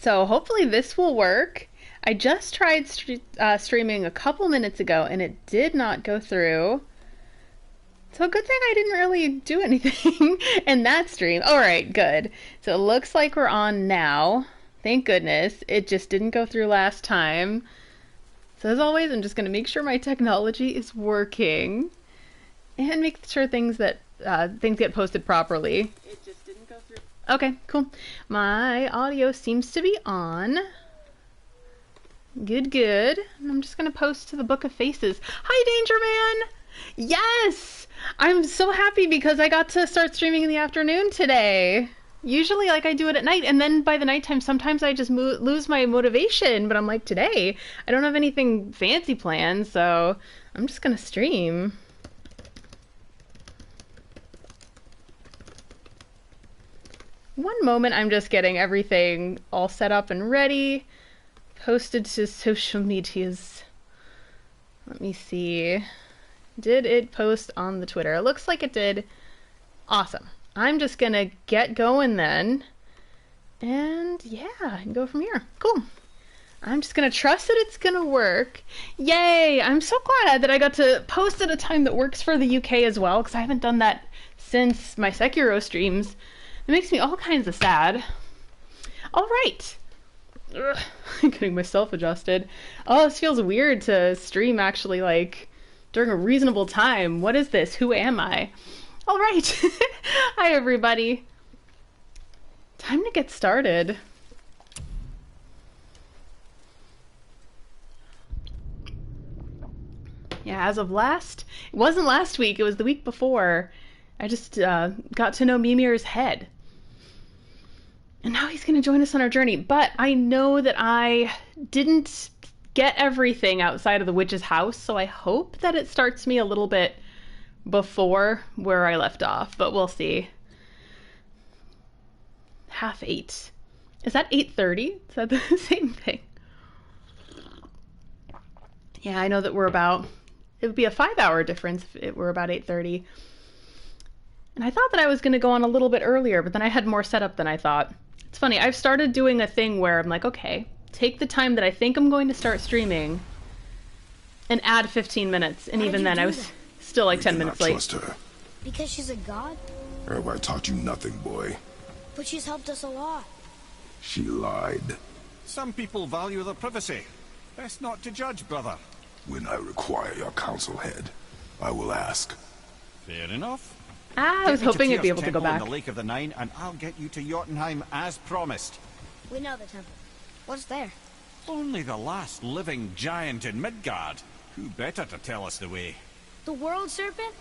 So hopefully this will work. I just tried streaming a couple minutes ago and it did not go through. So good thing I didn't really do anything in that stream. Alright, good. So it looks like we're on now. Thank goodness. It just didn't go through last time. So as always, I'm just going to make sure my technology is working. And make sure things get posted properly. It just didn't go through. Okay, cool. My audio seems to be on. Good, good. I'm just going to post to the Book of Faces. Hi, Danger Man! Yes! I'm so happy because I got to start streaming in the afternoon today. Usually, like, I do it at night, and then by the nighttime, sometimes I just lose my motivation. But I'm like, today, I don't have anything fancy planned, so I'm just going to stream. One moment, I'm just getting everything all set up and ready. Posted to social medias. Let me see. Did it post on the Twitter? It looks like it did. Awesome. I'm just gonna get going then. And yeah, and go from here. Cool. I'm just gonna trust that it's gonna work. Yay! I'm so glad that I got to post at a time that works for the UK as well, because I haven't done that since my Sekiro streams. It makes me all kinds of sad. Alright. Getting myself adjusted. Oh, this feels weird to stream actually, like, during a reasonable time. What is this? Who am I? Alright. Hi, everybody. Time to get started. Yeah, as of it wasn't last week, it was the week before. I just got to know Mimir's head. And now he's going to join us on our journey. But I know that I didn't get everything outside of the witch's house, so I hope that it starts me a little bit before where I left off, but we'll see. 8:30. Is that 8:30? Is that the same thing? Yeah, I know that it would be a 5-hour difference if it were about 8:30. And I thought that I was going to go on a little bit earlier, but then I had more setup than I thought. It's funny, I've started doing a thing where I'm like, okay, take the time that I think I'm going to start streaming and add 15 minutes. And even then I was still like 10 minutes late. Trust her. Because she's a god? Everybody taught you nothing, boy. But she's helped us a lot. She lied. Some people value their privacy. Best not to judge, brother. When I require your council head, I will ask. Fair enough. I was hoping you'd be able to go back. In the Lake of the Nine, and I'll get you to Jotunheim as promised. We know the temple. What's there? Only the last living giant in Midgard. Who better to tell us the way? The World Serpent?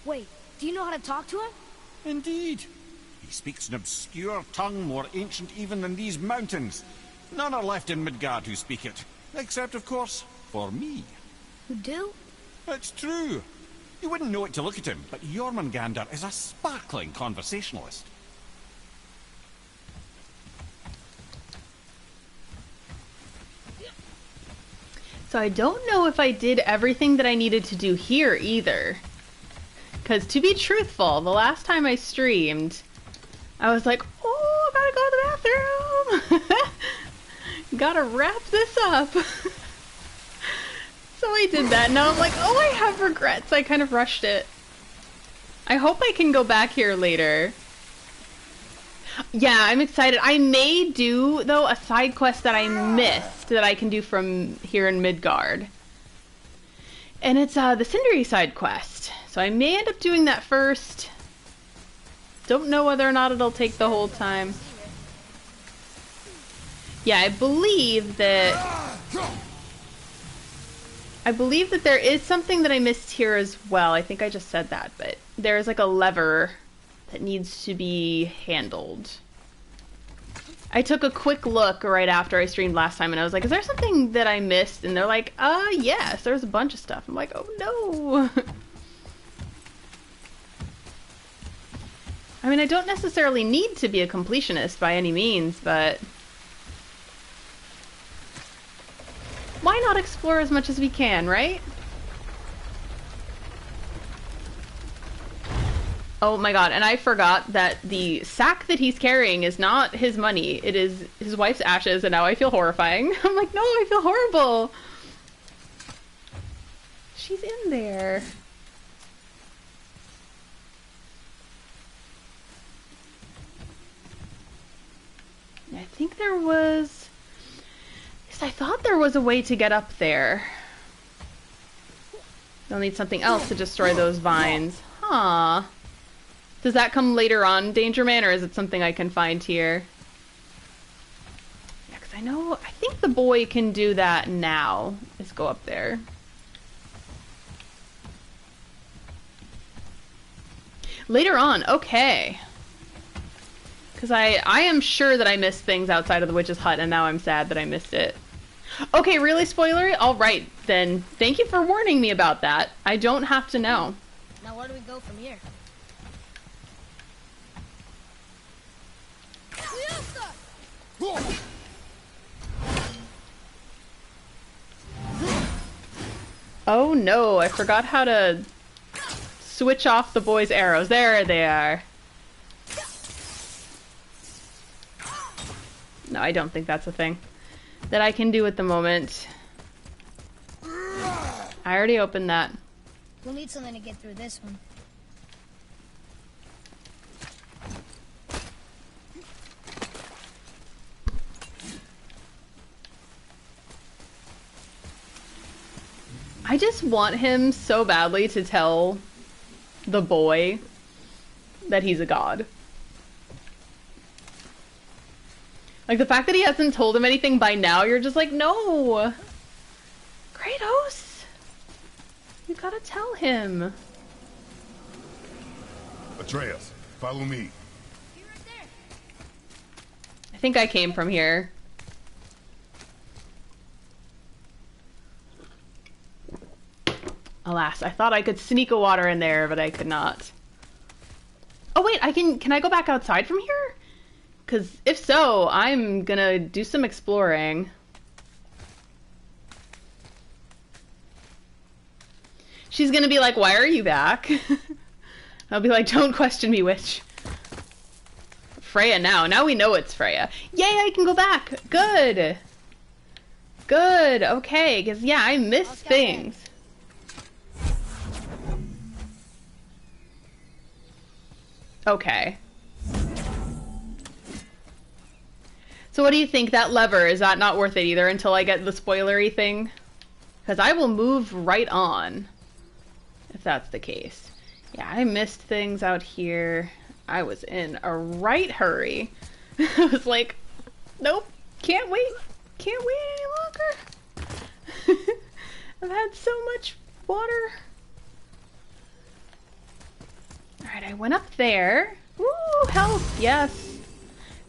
Wait, do you know how to talk to him? Indeed. He speaks an obscure tongue more ancient even than these mountains. None are left in Midgard who speak it. Except, of course, for me. Who do? It's true. You wouldn't know it to look at him, but Jormungandr is a sparkling conversationalist. So I don't know if I did everything that I needed to do here either. Because to be truthful, the last time I streamed, I was like, oh, I gotta go to the bathroom. Gotta wrap this up. So I did that. Now I'm like, oh, I have regrets. I kind of rushed it. I hope I can go back here later. Yeah, I'm excited. I may do, though, a side quest that I missed that I can do from here in Midgard. And it's the Sindri side quest. So I may end up doing that first. Don't know whether or not it'll take the whole time. Yeah, I believe that there is something that I missed here as well. I think I just said that, but there's like a lever that needs to be handled. I took a quick look right after I streamed last time and I was like, is there something that I missed? And they're like, yes, there's a bunch of stuff. I'm like, oh no. I mean, I don't necessarily need to be a completionist by any means, but why not explore as much as we can, right? Oh my god, and I forgot that the sack that he's carrying is not his money. It is his wife's ashes, and now I feel horrifying. I'm like, no, I feel horrible. She's in there. I think there was... I thought there was a way to get up there. They'll need something else to destroy those vines. Huh. Does that come later on, Danger Man, or is it something I can find here? Yeah, because I think the boy can do that now. Let's go up there. Later on, okay. Because I am sure that I missed things outside of the witch's hut, and now I'm sad that I missed it. Okay, really spoilery? Alright, then thank you for warning me about that. I don't have to know. Now where do we go from here? Oh no, I forgot how to switch off the boy's arrows. There they are. No, I don't think that's a thing that I can do at the moment. I already opened that. We'll need something to get through this one. I just want him so badly to tell the boy that he's a god. Like, the fact that he hasn't told him anything by now, you're just like, no! Kratos! You gotta tell him. Atreus, follow me. Be right there. I think I came from here. Alas, I thought I could sneak a water in there, but I could not. Oh wait, can I go back outside from here? Because if so, I'm gonna do some exploring. She's gonna be like, why are you back? I'll be like, don't question me, witch. Freya now. Now we know it's Freya. Yay, I can go back. Good. Good, okay, because yeah, I missed things. Okay. So what do you think? That lever, is that not worth it either until I get the spoilery thing? Because I will move right on, if that's the case. Yeah, I missed things out here. I was in a right hurry. I was like, nope, can't wait. Can't wait any longer. I've had so much water. Alright, I went up there. Ooh, health, yes.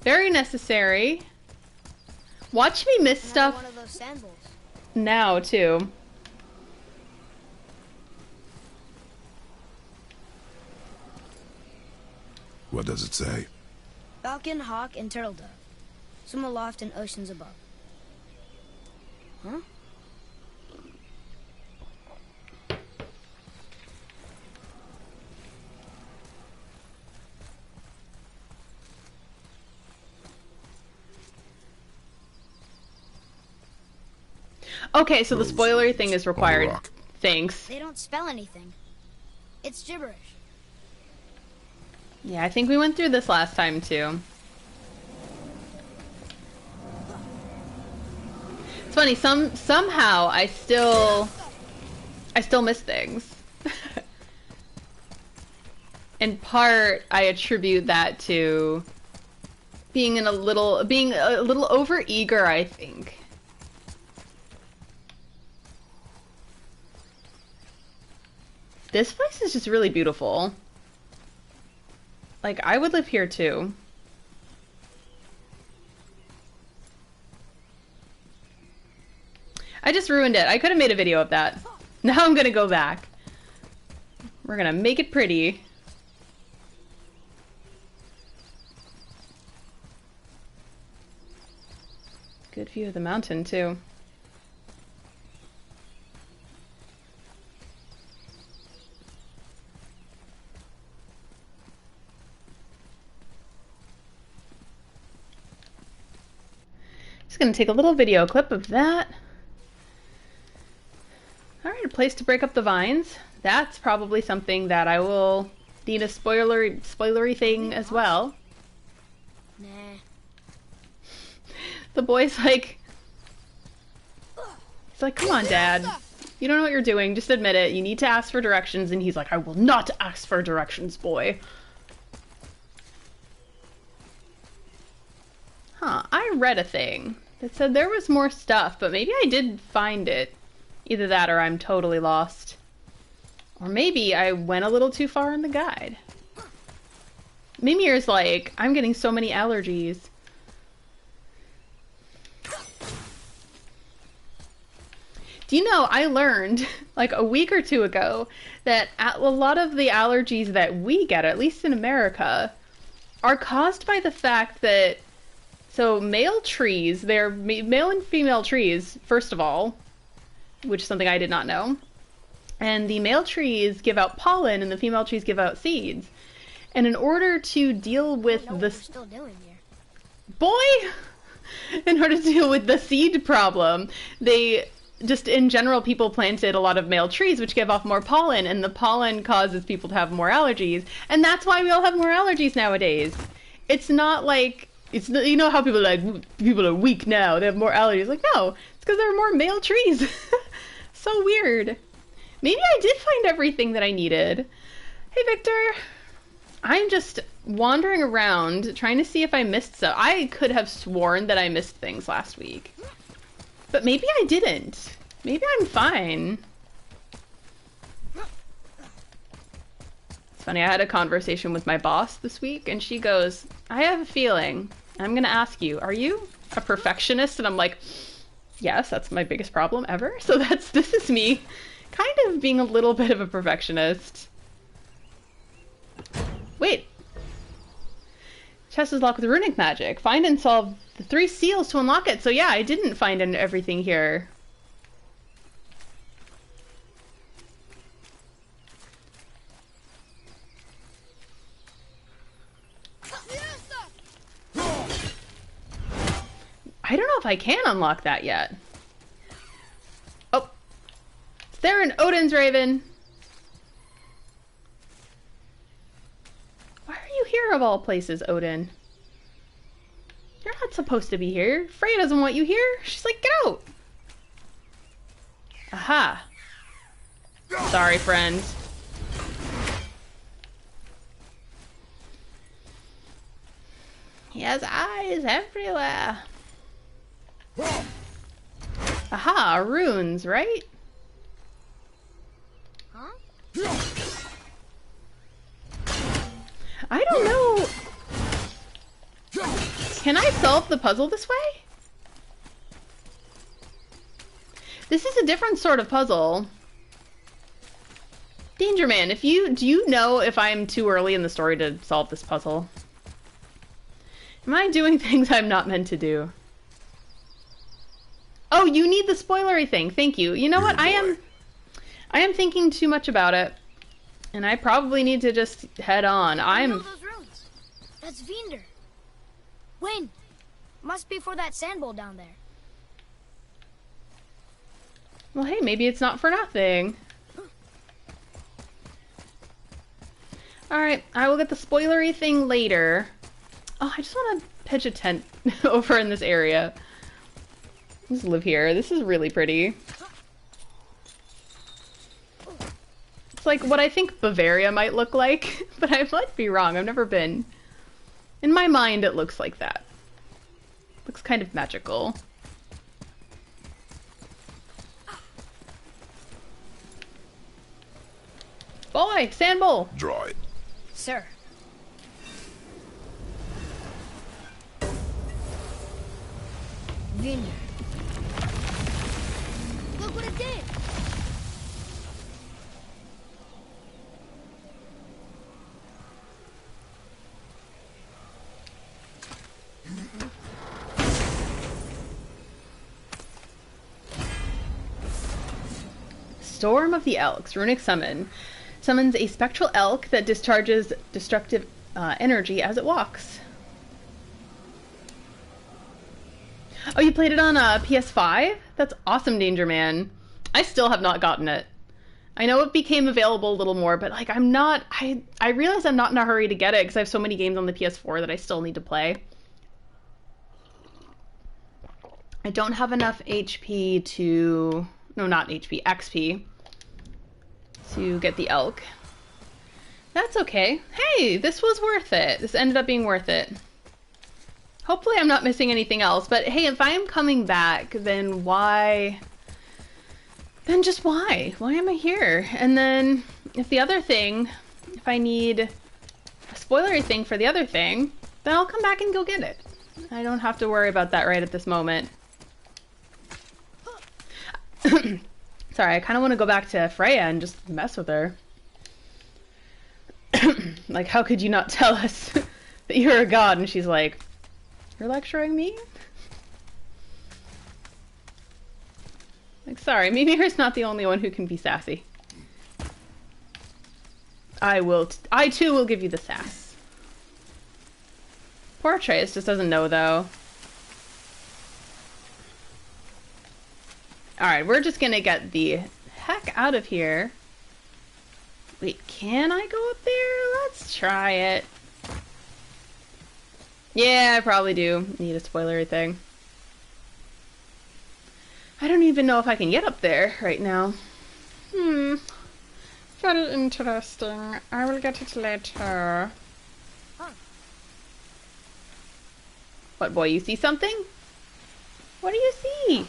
Very necessary. Watch me miss stuff One of those sandals. now, too. What does it say? Falcon, hawk, and turtle dove. Swim aloft in oceans above. Huh? Okay, so the Those spoilery words thing is on the required. rock. Thanks. They don't spell anything. It's gibberish. Yeah, I think we went through this last time, too. It's funny, somehow I still miss things. In part, I attribute that to being a little over eager, I think. This place is just really beautiful. Like, I would live here too. I just ruined it. I could have made a video of that. Now I'm gonna go back. We're gonna make it pretty. Good view of the mountain too. just going to take a little video clip of that. Alright, a place to break up the vines. That's probably something that I will need a spoilery thing as well. Nah. The boy's like... He's like, come on, Dad. You don't know what you're doing. Just admit it. You need to ask for directions. And he's like, I will not ask for directions, boy. Huh, I read a thing that said there was more stuff, but maybe I did find it. Either that or I'm totally lost. Or maybe I went a little too far in the guide. Mimir's like, I'm getting so many allergies. Do you know, I learned like a week or two ago that a lot of the allergies that we get, at least in America, are caused by the fact that, so male trees, they're male and female trees, first of all, which is something I did not know. And the male trees give out pollen and the female trees give out seeds. And in order to deal with I don't know what we're still doing here. Boy! In order to deal with the seed problem, they just in general, people planted a lot of male trees which give off more pollen, and the pollen causes people to have more allergies. And that's why we all have more allergies nowadays. It's not like, it's, you know how people are like, people are weak now, they have more allergies. Like, no, it's because there are more male trees. So weird. Maybe I did find everything that I needed. Hey, Victor. I'm just wandering around trying to see if I missed stuff. I could have sworn that I missed things last week. But maybe I didn't. Maybe I'm fine. It's funny, I had a conversation with my boss this week, and she goes, I have a feeling. I'm gonna ask you, are you a perfectionist? And I'm like, yes, that's my biggest problem ever. So this is me kind of being a little bit of a perfectionist. Wait. Chest is locked with runic magic. Find and solve the 3 seals to unlock it. So yeah, I didn't find everything here. I don't know if I can unlock that yet. Oh. It's there in Odin's Raven. Why are you here of all places, Odin? You're not supposed to be here. Freya doesn't want you here. She's like, get out. Aha. Sorry, friend. He has eyes everywhere. Aha, runes, right? Huh? I don't know. Can I solve the puzzle this way? This is a different sort of puzzle. Danger Man, do you know if I'm too early in the story to solve this puzzle? Am I doing things I'm not meant to do? Oh, you need the spoilery thing. Thank you. You know what? I am thinking too much about it. And I probably need to just head on. I know those runes. That's Vinder. When? Must be for that sand bowl down there. Well, hey, maybe it's not for nothing. Alright, I will get the spoilery thing later. Oh, I just want to pitch a tent over in this area. Just live here. This is really pretty. It's like what I think Bavaria might look like, but I might be wrong. I've never been. In my mind, it looks like that. Looks kind of magical. Boy, sand bowl. Draw it. Sir. Vinder. Look what it did! Storm of the Elks, runic summon. Summons a spectral elk that discharges destructive energy as it walks. Oh, you played it on PS5? That's awesome, Danger Man. I still have not gotten it. I know it became available a little more, but like I realize I'm not in a hurry to get it because I have so many games on the PS4 that I still need to play. I don't have enough HP to... No, not HP, XP to get the elk. That's okay. Hey, this was worth it. This ended up being worth it. Hopefully I'm not missing anything else, but hey, if I am coming back, then why... Then just why? Why am I here? And then if the other thing, if I need a spoilery thing for the other thing, then I'll come back and go get it. I don't have to worry about that right at this moment. Sorry, I kind of want to go back to Freya and just mess with her. Like, how could you not tell us that you're a god? And she's like, you're lecturing me? Like, sorry, Mimir's not the only one who can be sassy. I too will give you the sass. Poor Atreus just doesn't know, though. Alright, we're just gonna get the heck out of here. Wait, can I go up there? Let's try it. Yeah, I probably do need a spoilery thing. I don't even know if I can get up there right now. Very interesting. I will get it later. Huh. What, boy, you see something? What do you see?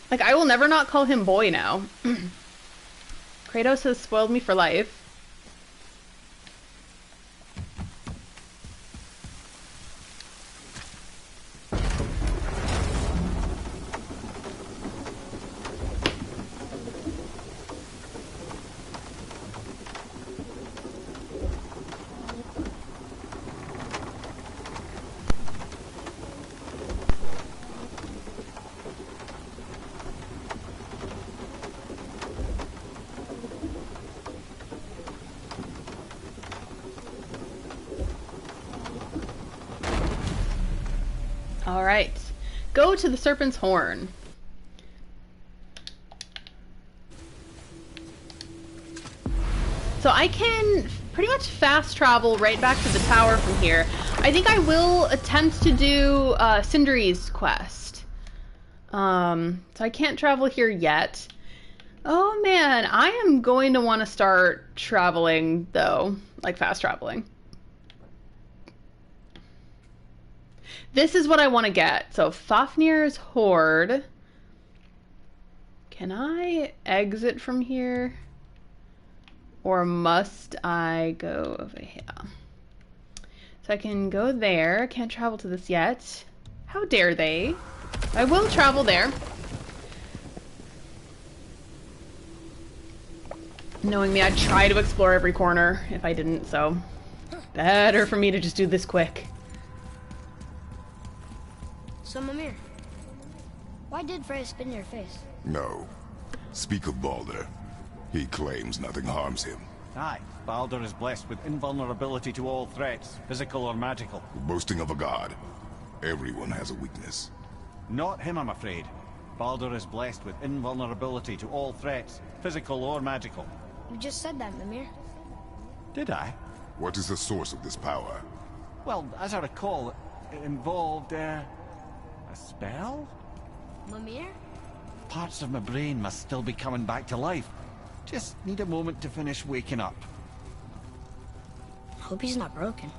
Like, I will never not call him boy now. Kratos has spoiled me for life. Alright. Go to the Serpent's Horn. So I can pretty much fast travel right back to the tower from here. I think I will attempt to do Sindri's quest. So I can't travel here yet. Oh man, I am going to want to start traveling though. Like fast traveling. This is what I want to get. So Fafnir's Horde. Can I exit from here? Or must I go over here? So I can go there. Can't travel to this yet. How dare they? I will travel there. Knowing me, I'd try to explore every corner if I didn't, so better for me to just do this quick. So, Mimir, why did Freya spit in your face? No. Speak of Baldur. He claims nothing harms him. Aye, Baldur is blessed with invulnerability to all threats, physical or magical. Boasting of a god. Everyone has a weakness. Not him, I'm afraid. Baldur is blessed with invulnerability to all threats, physical or magical. You just said that, Mimir. Did I? What is the source of this power? Well, as I recall, it involved, a spell? Mimir? Parts of my brain must still be coming back to life. Just need a moment to finish waking up. Hope he's not broken.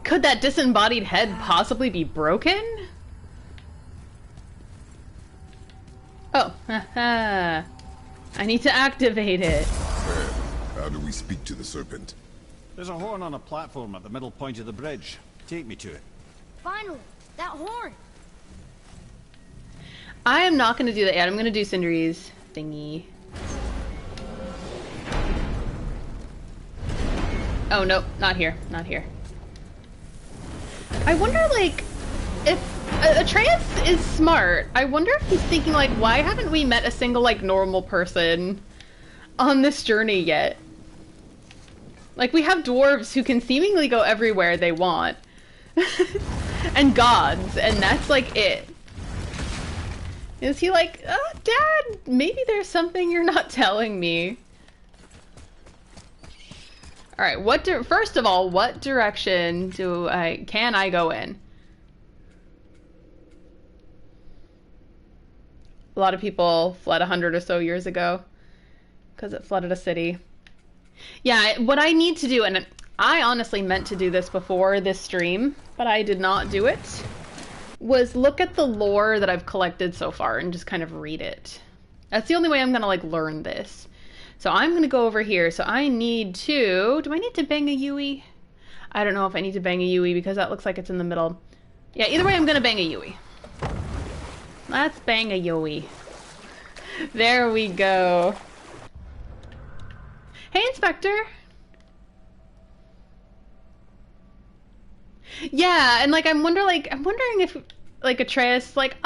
Could that disembodied head possibly be broken? Oh, haha. I need to activate it. How do we speak to the serpent? There's a horn on a platform at the middle point of the bridge. Take me to it. Finally, that horn. I am not going to do that yet. I'm going to do Sindri's thingy. Oh, nope. Not here. Not here. I wonder, like, if Atreus is smart. I wonder if he's thinking, like, why haven't we met a single, like, normal person on this journey yet? Like, we have dwarves who can seemingly go everywhere they want. And gods, and that's like it. Is he like, oh, Dad, maybe there's something you're not telling me? Alright, first of all, what direction can I go in? A lot of people fled 100 or so years ago because it flooded a city. Yeah, what I need to do, and I honestly meant to do this before this stream, but I did not do it, was look at the lore that I've collected so far and just kind of read it. That's the only way I'm gonna like learn this. So I'm gonna go over here. So I need to, do I need to bang a Yui? I don't know if I need to bang a Yui because that looks like it's in the middle. Yeah, either way I'm gonna bang a Yui. Let's bang a Yui. There we go. Hey, Inspector. Yeah, and like I'm wondering if like Atreus like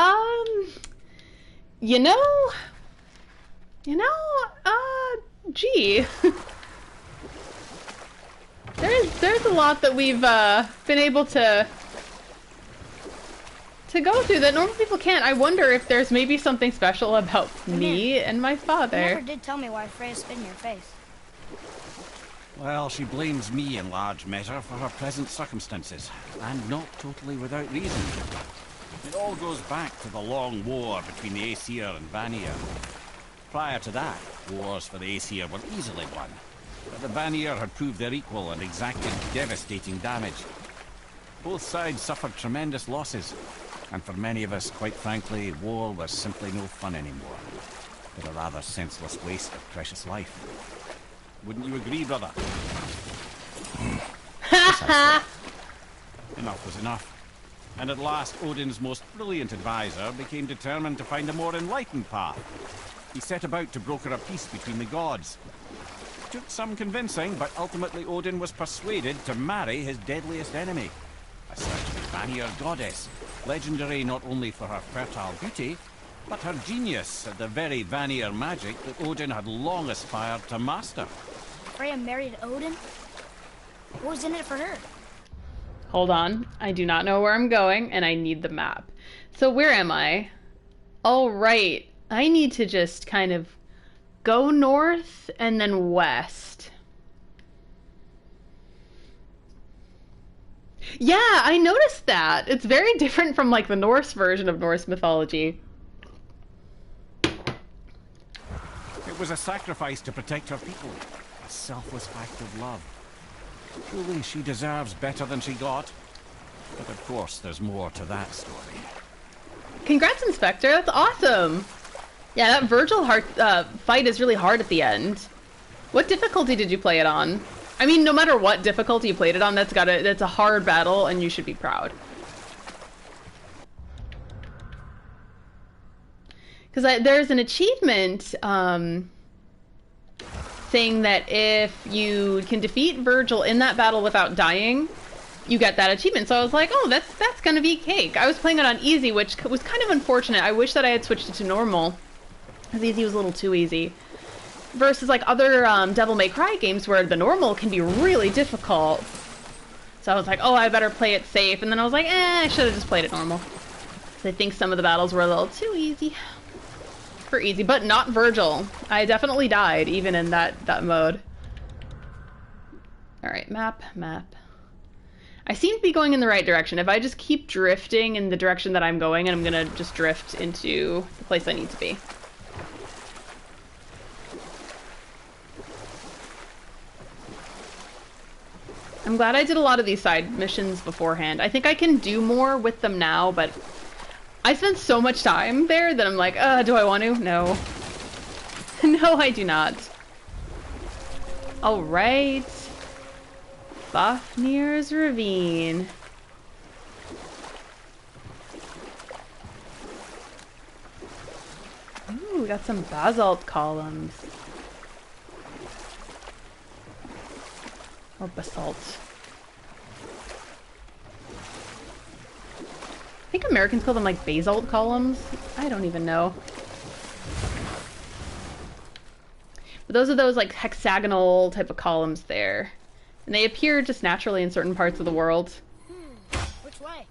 gee. there's a lot that we've been able to go through that normal people can't. I wonder if there's maybe something special about me and my father. You never did tell me why Freya spit in your face. Well, she blames me in large measure for her present circumstances, and not totally without reason. It all goes back to the long war between the Aesir and Vanir. Prior to that, wars for the Aesir were easily won, but the Vanir had proved their equal and exacted devastating damage. Both sides suffered tremendous losses, and for many of us, quite frankly, war was simply no fun anymore, but a rather senseless waste of precious life. Wouldn't you agree, brother? Enough was enough. And at last, Odin's most brilliant advisor became determined to find a more enlightened path. He set about to broker a peace between the gods. It took some convincing, but ultimately Odin was persuaded to marry his deadliest enemy, a certain Vanir goddess, legendary not only for her fertile beauty, but her genius at the very Vanir magic that Odin had long aspired to master. Freya married Odin? What was in it for her? Hold on. I do not know where I'm going, and I need the map. So where am I? All right. I need to just kind of go north and then west. Yeah, I noticed that. It's very different from like the Norse version of Norse mythology. It was a sacrifice to protect her people. A selfless act of love. Truly, she deserves better than she got. But of course, there's more to that story. Congrats, Inspector. That's awesome. Yeah, that Virgil fight is really hard at the end. What difficulty did you play it on? I mean, no matter what difficulty you played it on, that's a hard battle, and you should be proud. Because there's an achievement saying that if you can defeat Virgil in that battle without dying, you get that achievement. So I was like, oh, that's gonna be cake. I was playing it on easy, which was kind of unfortunate. I wish that I had switched it to normal, because easy was a little too easy. Versus like other Devil May Cry games where the normal can be really difficult. So I was like, oh, I better play it safe. And then I was like, I should have just played it normal. So I think some of the battles were a little too easy. For easy, but not Virgil. I definitely died even in that mode. Alright, map. I seem to be going in the right direction. If I just keep drifting in the direction that I'm going, and I'm gonna just drift into the place I need to be. I'm glad I did a lot of these side missions beforehand. I think I can do more with them now, but I spent so much time there that I'm like, do I want to? No. No, I do not. Alright. Fafnir's Ravine. Ooh, we got some basalt columns. Or basalt. I think Americans call them like basalt columns. I don't even know. But those are those like hexagonal type of columns there. And they appear just naturally in certain parts of the world. Which way?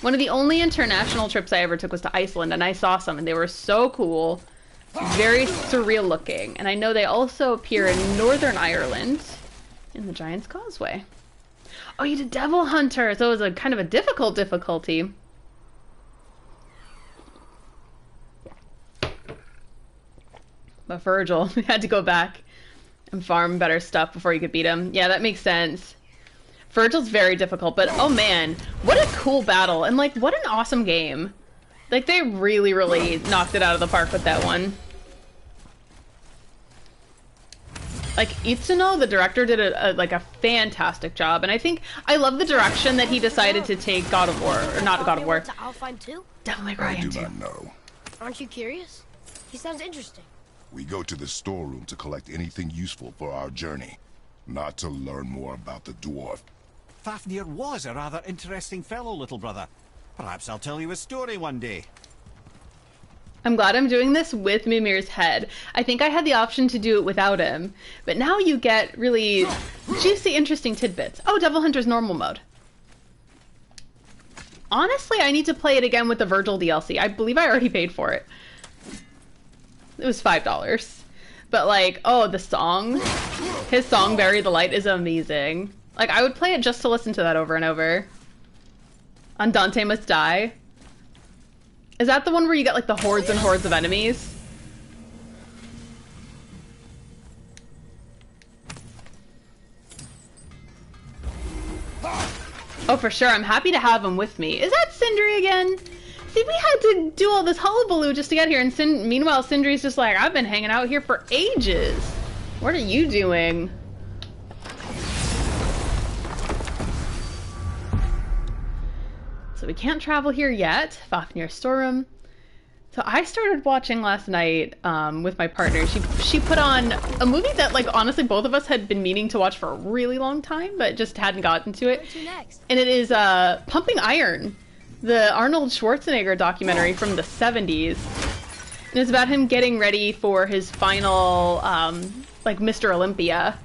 One of the only international trips I ever took was to Iceland, and I saw some, and they were so cool. Very surreal looking. And I know they also appear in Northern Ireland in the Giant's Causeway. Oh, you did Devil Hunter, so it was a kind of a difficult difficulty. But Virgil, we had to go back and farm better stuff before you could beat him. Yeah, that makes sense. Virgil's very difficult, but oh man, what a cool battle, and like, what an awesome game. Like, they really, really knocked it out of the park with that one. Like, Itsuno, the director, did a fantastic job, and I think I love the direction that he decided to take God of War, or not God of War. Devil May Cry I do 2. not know. Aren't you curious? He sounds interesting. We go to the storeroom to collect anything useful for our journey, not to learn more about the dwarf. Fafnir was a rather interesting fellow, little brother. Perhaps I'll tell you a story one day. I'm glad I'm doing this with Mimir's head. I think I had the option to do it without him, but now you get really juicy, interesting tidbits. Oh, Devil Hunter's normal mode. Honestly, I need to play it again with the Virgil DLC. I believe I already paid for it. It was $5. But like, oh, the song. His song, Bury the Light, is amazing. Like, I would play it just to listen to that over and over. Andante Must Die. Is that the one where you get like the hordes and hordes of enemies? Oh, for sure. I'm happy to have him with me. Is that Sindri again? See, we had to do all this hullabaloo just to get here, and meanwhile, Sindri's just like, I've been hanging out here for ages. What are you doing? So we can't travel here yet. Fafnir Storeroom. So I started watching last night with my partner. She put on a movie that, like, honestly, both of us had been meaning to watch for a really long time, but just hadn't gotten to it. Where to next? And it is Pumping Iron, the Arnold Schwarzenegger documentary from the 70s. And it's about him getting ready for his final, like, Mr. Olympia.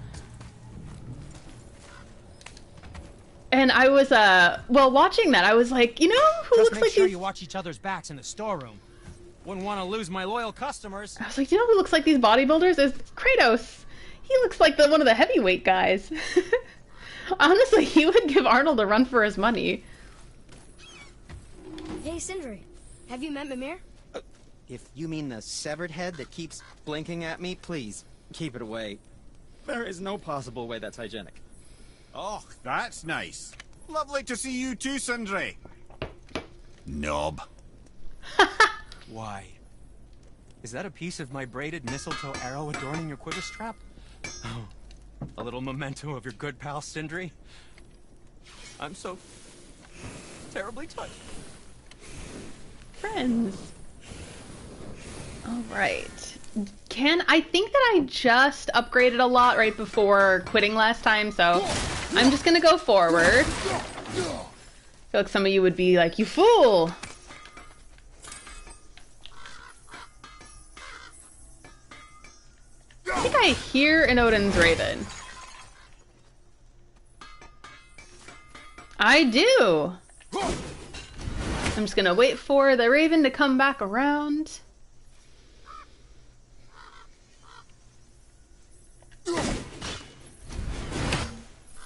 And I was, well, watching that, I was like, you know who Just looks make like sure these... you watch each other's backs in the storeroom. Wouldn't want to lose my loyal customers. I was like, you know who looks like these bodybuilders? Is Kratos. He looks like one of the heavyweight guys. Honestly, he would give Arnold a run for his money. Hey, Sindri. Have you met Mimir? If you mean the severed head that keeps blinking at me, please, keep it away. There is no possible way that's hygienic. Oh, that's nice. Lovely to see you too, Sindri. Knob. Why? Is that a piece of my braided mistletoe arrow adorning your quiver strap? Oh, a little memento of your good pal Sindri? I'm so terribly touched. Friends. All right. I think that I just upgraded a lot right before quitting last time, so I'm just gonna go forward. I feel like some of you would be like, you fool! I think I hear an Odin's Raven. I do! I'm just gonna wait for the Raven to come back around.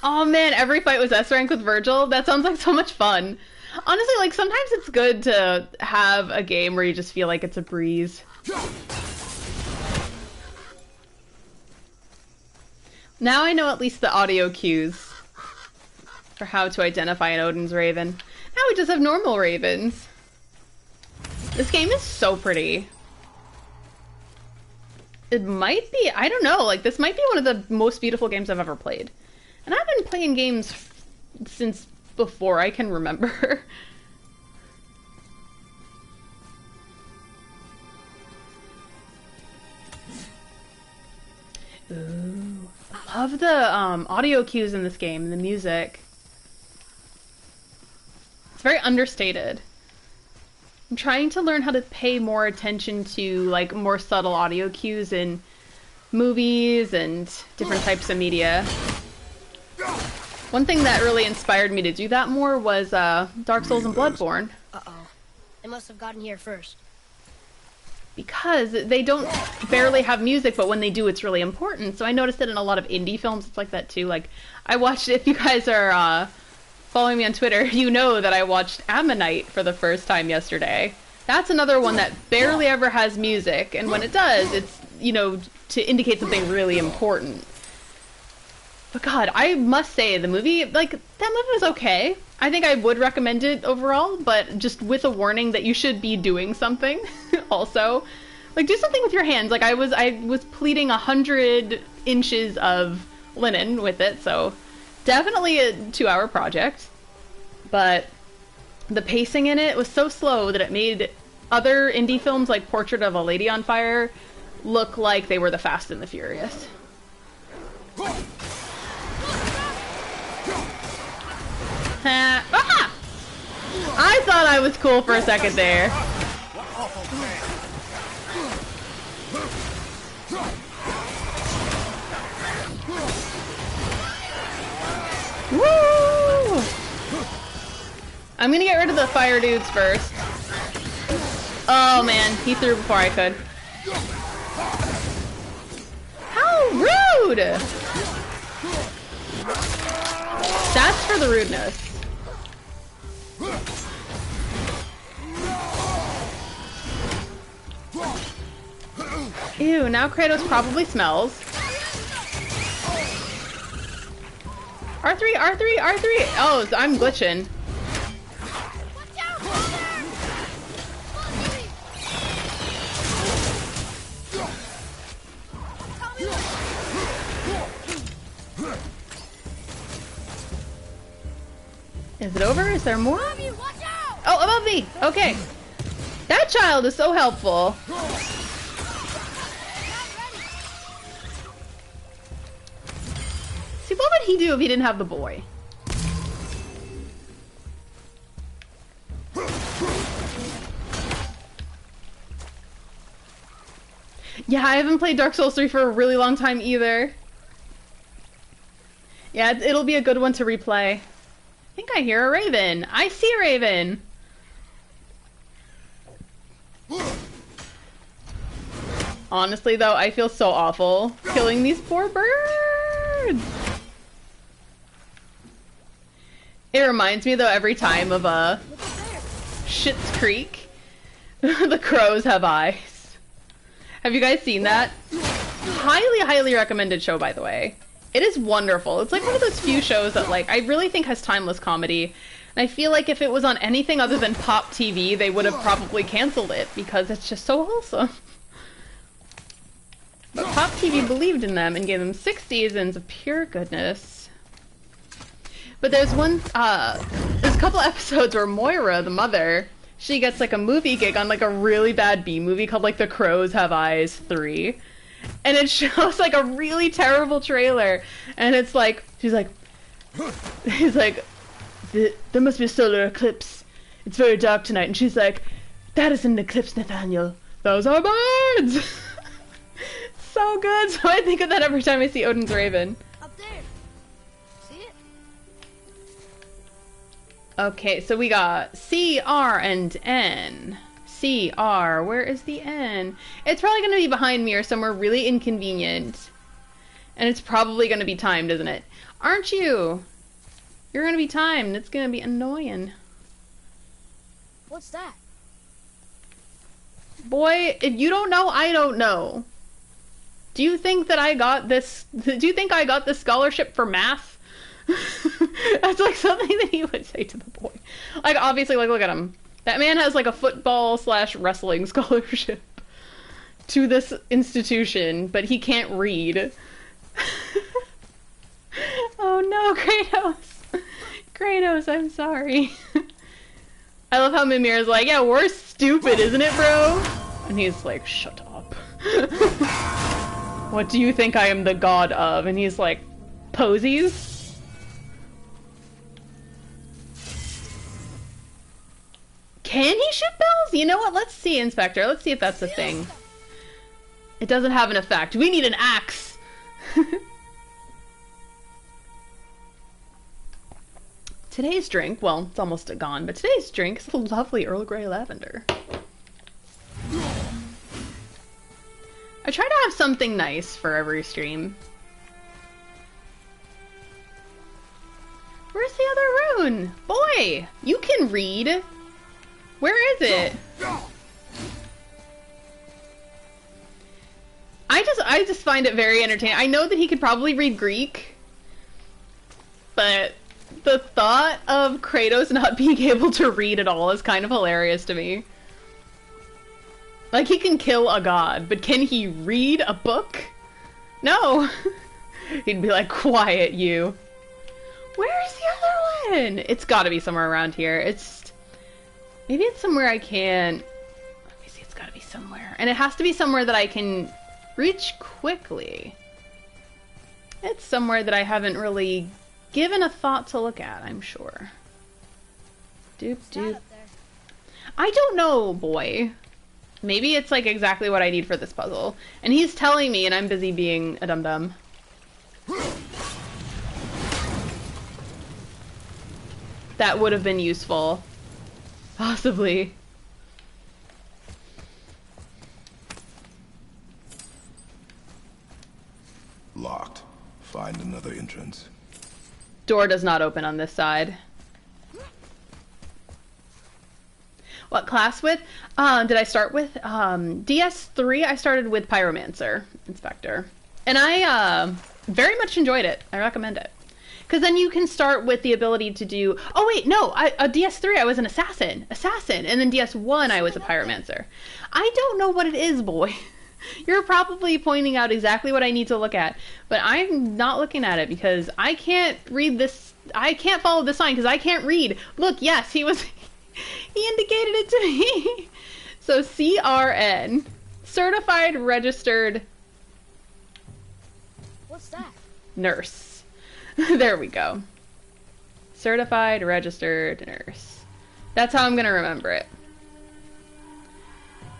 Oh man, every fight was S rank with Virgil. That sounds like so much fun. Honestly, like, sometimes it's good to have a game where you just feel like it's a breeze. Now I know at least the audio cues for how to identify an Odin's Raven. Now we just have normal ravens. This game is so pretty. It might be, I don't know, like, this might be one of the most beautiful games I've ever played. And I've been playing games since before I can remember. Ooh. I love the audio cues in this game, the music. It's very understated. I'm trying to learn how to pay more attention to, like, more subtle audio cues in movies and different types of media. One thing that really inspired me to do that more was Dark Souls and Bloodborne. Uh-oh. They must have gotten here first. Because they don't barely have music, but when they do, it's really important. So I noticed it in a lot of indie films. It's like that too. Like, I watched, if you guys are following me on Twitter, you know that I watched Ammonite for the first time yesterday. That's another one that barely ever has music, and when it does, it's, you know, to indicate something really important. But God, I must say, the movie, like, that movie was okay. I think I would recommend it overall, but just with a warning that you should be doing something also. Like, do something with your hands. Like, I was pleating 100 inches of linen with it, so definitely a 2-hour project. But the pacing in it was so slow that it made other indie films like Portrait of a Lady on Fire look like they were the Fast and the Furious. Ah! I thought I was cool for a second there. Woo! I'm gonna get rid of the fire dudes first. Oh man, he threw before I could. How rude! That's for the rudeness. Ew, now Kratos probably smells. R3, R3, R3! Oh, I'm glitching. Is it over? Is there more? Oh, above me! Okay. That child is so helpful. See, what would he do if he didn't have the boy? Yeah, I haven't played Dark Souls 3 for a really long time either. Yeah, it'll be a good one to replay. I think I hear a raven. I see a raven. Honestly, though, I feel so awful killing these poor birds. It reminds me, though, every time of Schitt's Creek. The crows have eyes. Have you guys seen that? Highly, highly recommended show, by the way. It is wonderful. It's like one of those few shows that, like, I really think has timeless comedy. And I feel like if it was on anything other than Pop TV, they would have probably canceled it because it's just so wholesome. But Pop TV believed in them and gave them 6 seasons of pure goodness. But there's a couple episodes where Moira, the mother, she gets like a movie gig on like a really bad B movie called like The Crows Have Eyes 3. And it shows like a really terrible trailer. And it's like, he's like, there must be a solar eclipse. It's very dark tonight. And she's like, that is an eclipse, Nathaniel. Those are birds! So good. So I think of that every time I see Odin's Raven. Up there. See it? Okay, so we got C, R, and N. C, R, where is the N? It's probably going to be behind me or somewhere really inconvenient. And it's probably going to be timed, isn't it? Aren't you? You're going to be timed. It's going to be annoying. What's that? Boy, if you don't know, I don't know. Do you think that I got this? Do you think I got this scholarship for math? That's like something that he would say to the boy. Like, obviously, like, look at him. That man has like a football/wrestling scholarship to this institution, but he can't read. Oh no, Kratos. Kratos, I'm sorry. I love how Mimir is like, yeah, we're stupid, isn't it, bro? And he's like, shut up. What do you think I am the god of? And he's like, posies? Can he shoot bells? You know what? Let's see, Inspector. Let's see if that's a thing. It doesn't have an effect. We need an axe. Today's drink, well, it's almost gone, but today's drink is a lovely Earl Grey lavender. I try to have something nice for every stream. Where's the other rune? Boy, you can read. Where is it? I just find it very entertaining. I know that he could probably read Greek, but the thought of Kratos not being able to read at all is kind of hilarious to me. Like, he can kill a god, but can he read a book? No. He'd be like, quiet, you. Where's the other one? It's gotta be somewhere around here. Maybe it's somewhere I can... Let me see, it's gotta be somewhere. And it has to be somewhere that I can reach quickly. It's somewhere that I haven't really given a thought to look at, I'm sure. Doop doop. I don't know, boy. Maybe it's like exactly what I need for this puzzle. And he's telling me and I'm busy being a dum-dum. That would have been useful. Possibly. Locked. Find another entrance. Door does not open on this side. What class with? Did I start with? DS3, I started with Pyromancer Inspector. And I very much enjoyed it. I recommend it. Because then you can start with the ability to do... Oh wait, no! DS3 I was an assassin. And then DS1 I was a Pyromancer. I don't know what it is, boy. You're probably pointing out exactly what I need to look at. But I'm not looking at it because I can't read this... I can't follow this sign because I can't read. Look, yes, he was... He indicated it to me. So CRN. Certified Registered... What's that? Nurse. There we go. Certified Registered Nurse. That's how I'm gonna remember it.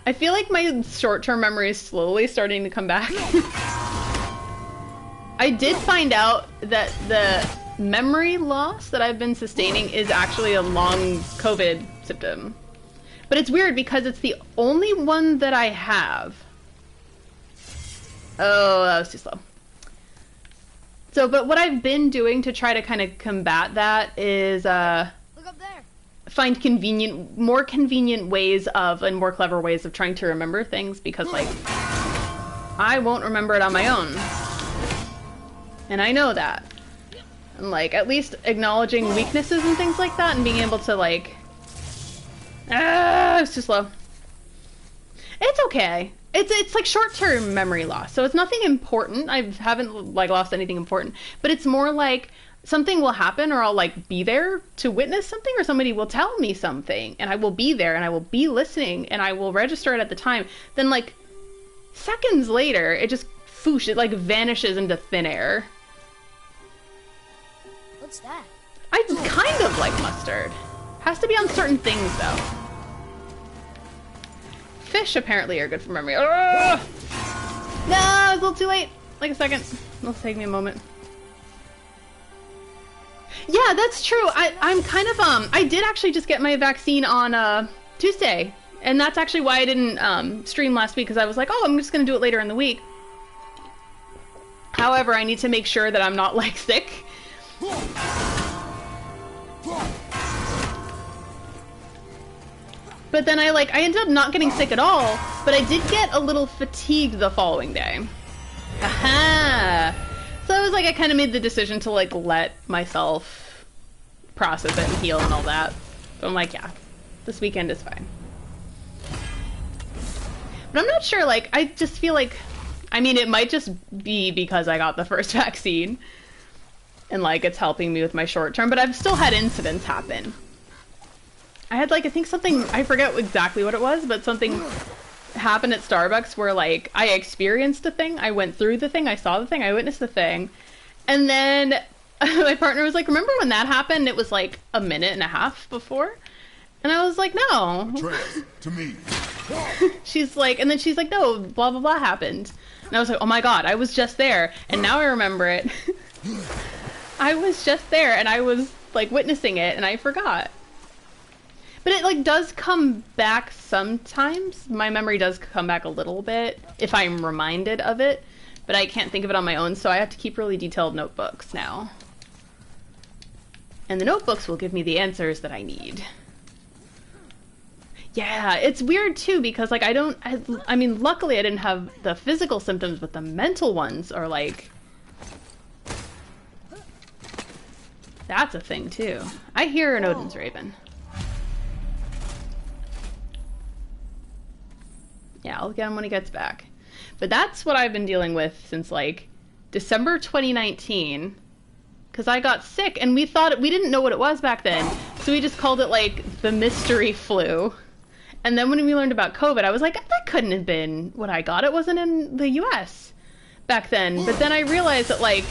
I feel like my short-term memory is slowly starting to come back. I did find out that the memory loss that I've been sustaining is actually a long COVID symptom. But it's weird because it's the only one that I have. Oh, that was too slow. So, but what I've been doing to try to kind of combat that is, Look up there. find more convenient ways of, and more clever ways of trying to remember things because, like, I won't remember it on my own. And I know that. And, like, at least acknowledging weaknesses and things like that and being able to, like... it's too slow. It's okay. It's like short-term memory loss, so it's nothing important. I haven't, like, lost anything important. But it's more like something will happen or I'll, like, be there to witness something or somebody will tell me something and I will be there and I will be listening and I will register it at the time. Then, like, seconds later, it just, foosh, it, like, vanishes into thin air. What's that? I kind of like mustard. Has to be on certain things, though. Fish apparently are good for memory. Ugh! No, it's a little too late. Like a second. It'll take me a moment. Yeah, that's true. I'm kind of, I did actually just get my vaccine on, Tuesday. And that's actually why I didn't, stream last week, because I was like, oh, I'm just gonna do it later in the week. However, I need to make sure that I'm not, like, sick. But then I ended up not getting sick at all, but I did get a little fatigued the following day. Aha! So I was like, I kind of made the decision to, like, let myself process it and heal and all that. So I'm like, yeah, this weekend is fine. But I'm not sure, like, I just feel like, I mean, it might just be because I got the first vaccine. And, like, it's helping me with my short term, but I've still had incidents happen. I had, like, I think something, I forget exactly what it was, but something happened at Starbucks where, like, I experienced a thing, I went through the thing, I saw the thing, I witnessed the thing, and then my partner was like, remember when that happened? It was, like, a minute and a half before? And I was like, no. Atreus, to me. She's like, and then she's like, no, blah, blah, blah happened. And I was like, oh my god, I was just there, and now I remember it. I was just there, and I was like witnessing it, and I forgot. But it like does come back sometimes. My memory does come back a little bit if I'm reminded of it, but I can't think of it on my own, so I have to keep really detailed notebooks now. And the notebooks will give me the answers that I need. Yeah, it's weird too, because like I mean, luckily I didn't have the physical symptoms, but the mental ones are like... That's a thing too. I hear an Odin's Raven. Yeah, I'll get him when he gets back. But that's what I've been dealing with since like December 2019. Because I got sick and we didn't know what it was back then. So we just called it like the mystery flu. And then when we learned about COVID, I was like, that couldn't have been what I got. It wasn't in the US back then. But then I realized that like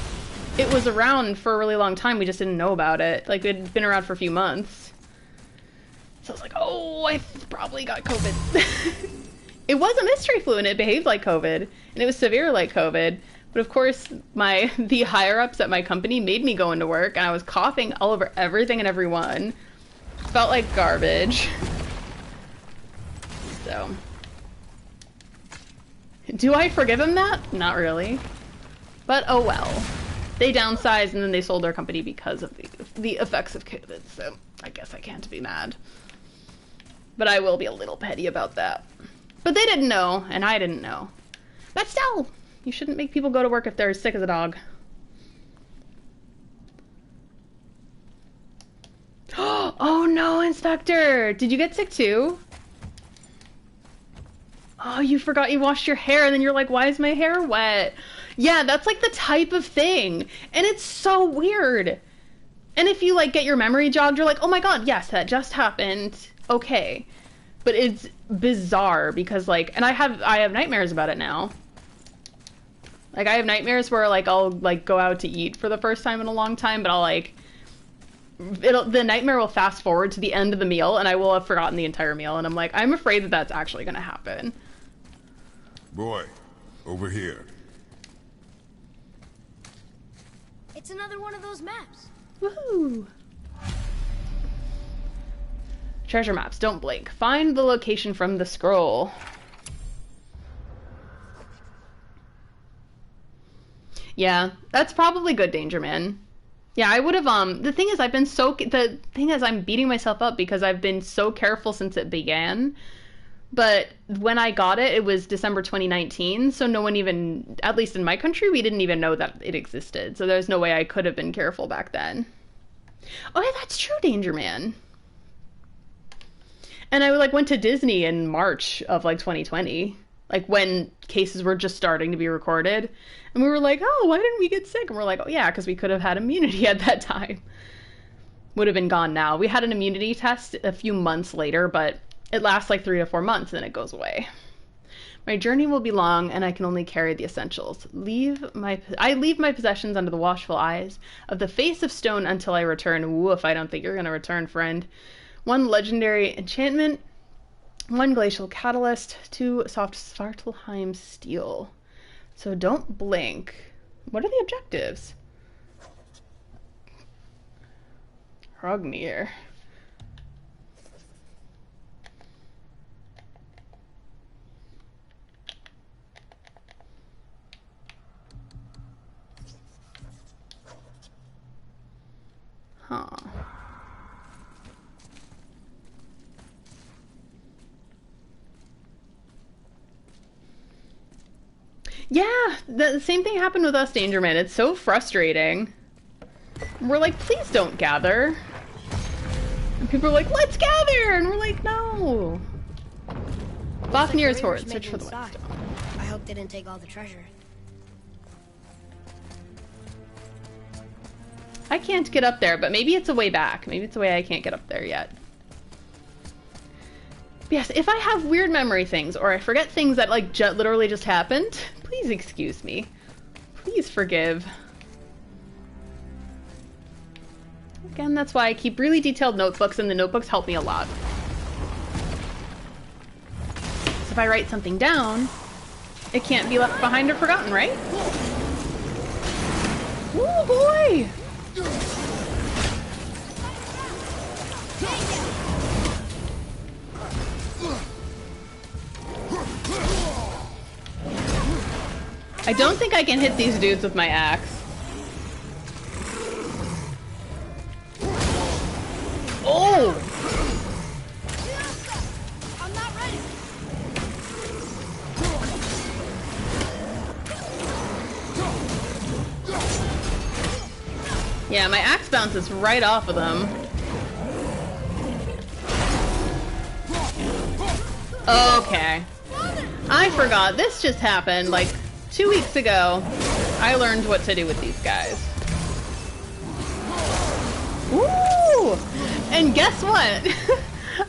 it was around for a really long time. We just didn't know about it. Like it had been around for a few months. So I was like, oh, I probably got COVID. It was a mystery flu and it behaved like COVID and it was severe like COVID. But of course, the higher-ups at my company made me go into work and I was coughing all over everything and everyone. Felt like garbage. So. Do I forgive him that? Not really. But oh well. They downsized and then they sold their company because of the effects of COVID. So I guess I can't be mad. But I will be a little petty about that. But they didn't know, and I didn't know. But still, you shouldn't make people go to work if they're as sick as a dog. Oh no, Inspector! Did you get sick too? Oh, you forgot you washed your hair, and then you're like, why is my hair wet? Yeah, that's like the type of thing. And it's so weird. And if you like get your memory jogged, you're like, oh my god, yes, that just happened. Okay. But it's bizarre because like, and I have nightmares about it now. Like I have nightmares where like I'll like go out to eat for the first time in a long time, but I'll like, the nightmare will fast forward to the end of the meal and I will have forgotten the entire meal. And I'm like, I'm afraid that that's actually going to happen. Boy, over here. It's another one of those maps. Woohoo! Treasure maps, don't blink. Find the location from the scroll. Yeah, that's probably good, Danger Man. Yeah, I would have, the thing is I'm beating myself up because I've been so careful since it began. But when I got it, it was December 2019, so no one even, at least in my country, we didn't even know that it existed. So there's no way I could have been careful back then. Oh yeah, that's true, Danger Man. And I like went to Disney in March of like 2020, like when cases were just starting to be recorded. And we were like, oh, why didn't we get sick? And we're like, oh yeah, because we could have had immunity at that time. Would have been gone now. We had an immunity test a few months later, but it lasts like 3 to 4 months and then it goes away. My journey will be long and I can only carry the essentials. I leave my possessions under the watchful eyes of the face of stone until I return. Woof, I don't think you're going to return, friend. 1 legendary enchantment, 1 glacial catalyst, 2 soft Svartalheim steel. So don't blink. What are the objectives? Fafnir. Huh. Yeah, the same thing happened with us, Danger Man. It's so frustrating. We're like, please don't gather. And people are like, let's gather! And we're like, no. Fafnir's horde, search for the Whetstone. I hope they didn't take all the treasure. I can't get up there, but maybe it's a way back. Maybe it's a way I can't get up there yet. Yes, if I have weird memory things, or I forget things that like literally just happened, please excuse me. Please forgive. Again, that's why I keep really detailed notebooks, and the notebooks help me a lot. So if I write something down, it can't be left behind or forgotten, right? Oh boy! I don't think I can hit these dudes with my axe. Oh! I'm not ready. Yeah, my axe bounces right off of them. Okay. I forgot. This just happened, like, 2 weeks ago. I learned what to do with these guys. Woo! And guess what?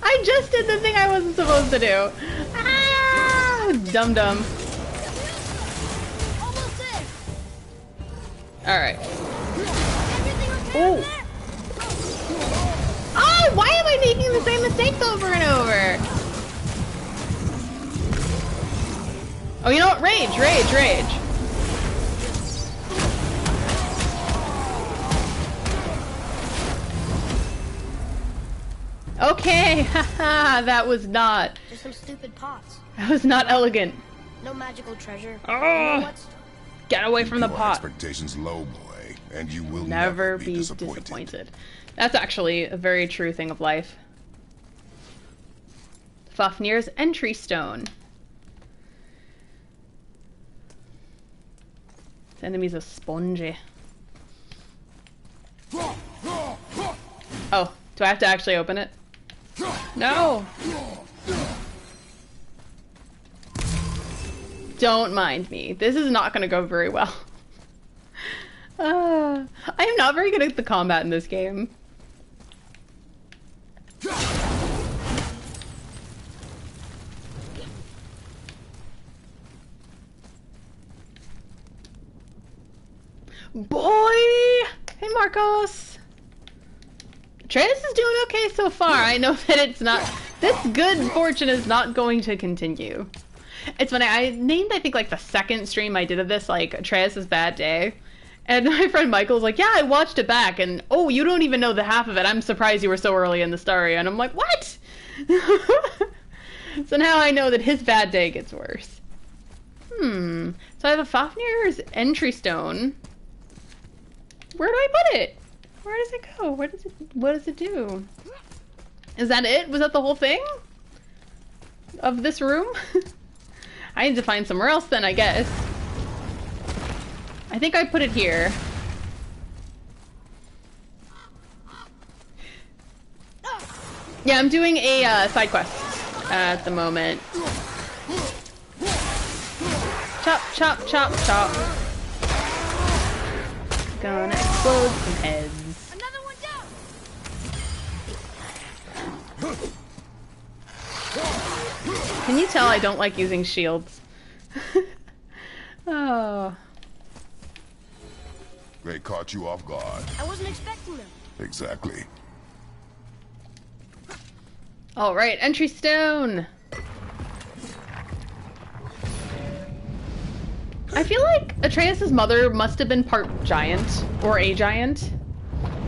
I just did the thing I wasn't supposed to do. Ah! Dum-dum. Almost there. Alright. Everything okay Oh! over there? Oh, why am I making the same mistakes over and over? Oh, you know what? Rage, rage, rage. Okay, haha, that was not. Just some stupid pots. That was not elegant. No magical treasure. Oh. You know what's... Get away from the Keep our pot. expectations low, boy, and you will Never be disappointed. That's actually a very true thing of life. Fafnir's entry stone. This enemy's a spongy. Oh, do I have to actually open it? No! Don't mind me. This is not going to go very well. I am not very good at the combat in this game. Boy! Hey, Marcos! Atreus is doing okay so far. I know that it's not... This good fortune is not going to continue. It's funny, I named, I think, like, the second stream I did of this, like, Atreus' bad day. And my friend Michael's like, yeah, I watched it back, and, oh, you don't even know the half of it. I'm surprised you were so early in the story. And I'm like, what? So now I know that his bad day gets worse. So I have a Fafnir's entry stone. Where do I put it? Where does it go? What does it do? Is that it? Was that the whole thing? Of this room? I need to find somewhere else then, I guess. I think I put it here. Yeah, I'm doing a side quest at the moment. Chop, chop, chop, chop. Gonna explode some heads. Another one down. Can you tell I don't like using shields? Oh. They caught you off guard. I wasn't expecting them. Exactly. Alright, entry stone! I feel like Atreus' mother must have been part giant, or a giant.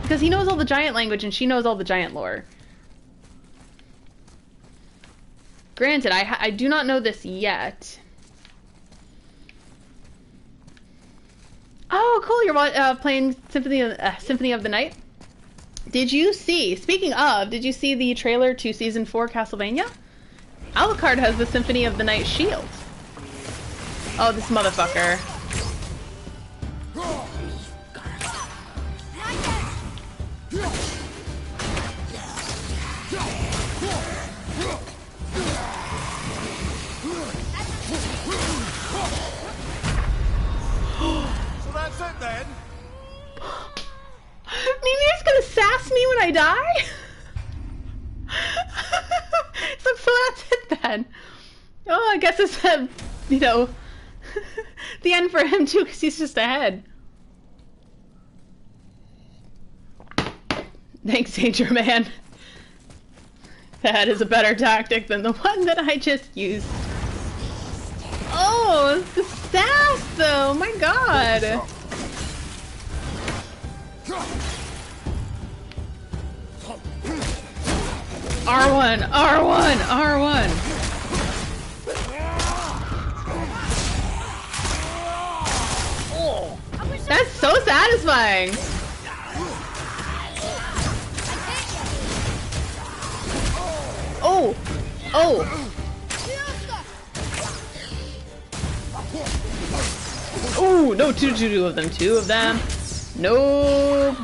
Because he knows all the giant language and she knows all the giant lore. Granted, I do not know this yet. Oh, cool! You're playing Symphony of the Night. Did you see? Speaking of, did you see the trailer to Season 4 Castlevania? Alucard has the Symphony of the Night shield. Oh, this motherfucker! So that's it then? Mimir's gonna sass me when I die? So that's it then. Oh, I guess it's, you know, the end for him too, because he's just ahead. Thanks, Danger Man. That is a better tactic than the one that I just used. Oh, it's the sass though, my god. R1, R1, R1. Oh, that's so satisfying. Oh, oh. Oh, no, two of them, two of them. No.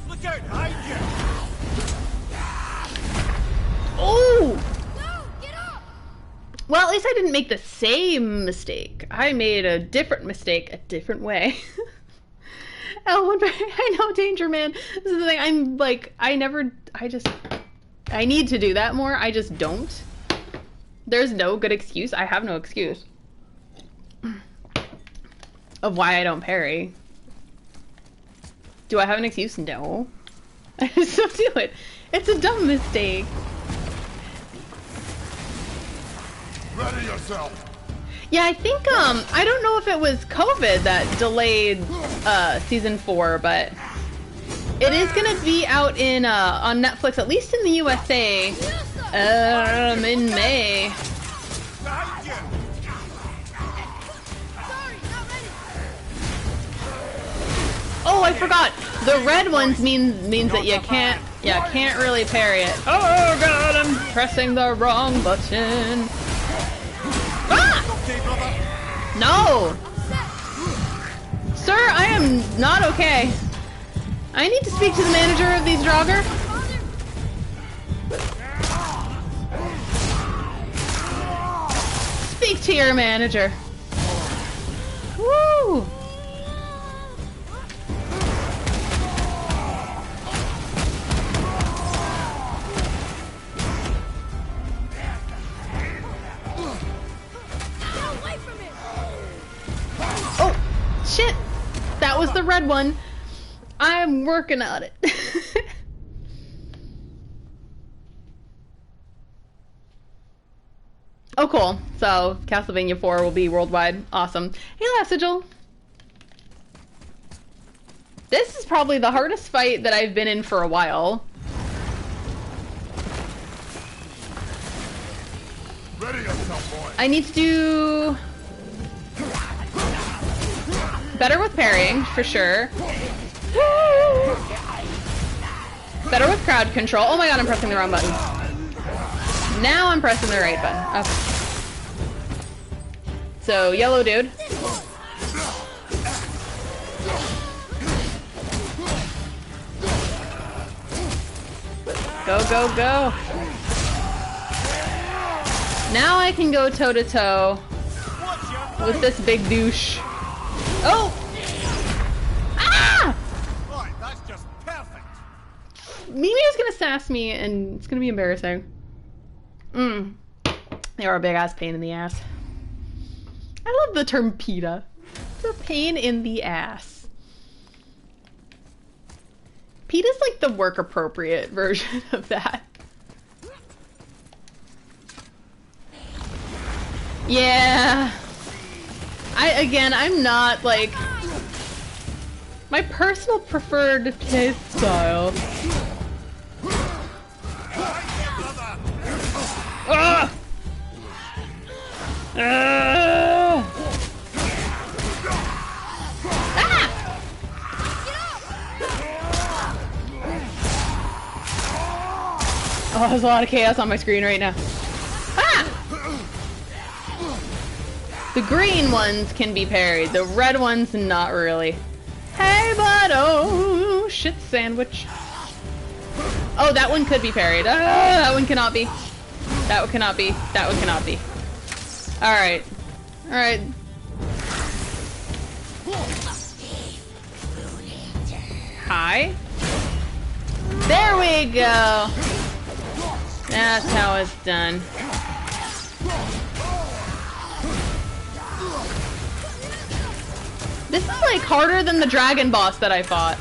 Look out, hide you! Oh! No, get up! Well, at least I didn't make the same mistake. I made a different mistake a different way. I know, Danger Man. This is the thing. I'm like, I need to do that more. I just don't. There's no good excuse. I have no excuse of why I don't parry. Do I have an excuse? No. I just don't do it. It's a dumb mistake. Ready yourself. Yeah, I think, I don't know if it was COVID that delayed, season 4, but it is gonna be out in, on Netflix, at least in the USA, in May. Oh, I forgot! The red ones means that you can't really parry it. Oh god, I'm pressing the wrong button. Ah! No! Sir, I am not okay. I need to speak to the manager of these Draugr. Speak to your manager. Woo! Shit! That was the red one. I'm working on it. Oh, cool. So, Castlevania 4 will be worldwide. Awesome. Hey, Last Sigil. This is probably the hardest fight that I've been in for a while. Ready yourself, boy. I need to do better with parrying, for sure. Better with crowd control. Oh my god, I'm pressing the wrong button. Now I'm pressing the right button. Okay. So, yellow dude. Go, go, go. Now I can go toe-to-toe with this big douche. Oh! Ah! Right, that's just perfect. Mimir's gonna sass me, and it's gonna be embarrassing. They are a big-ass pain in the ass. I love the term PETA. It's a pain in the ass. PETA's like the work-appropriate version of that. Yeah. I'm not, like... My personal preferred play style. Ah! Ah! Oh, there's a lot of chaos on my screen right now. Ah! The green ones can be parried. The red ones, not really. Hey, bud! Oh, shit sandwich. Oh, that one could be parried. That one cannot be. That one cannot be. That one cannot be. Alright. Alright. Hi. There we go. That's how it's done. This is like harder than the dragon boss that I fought.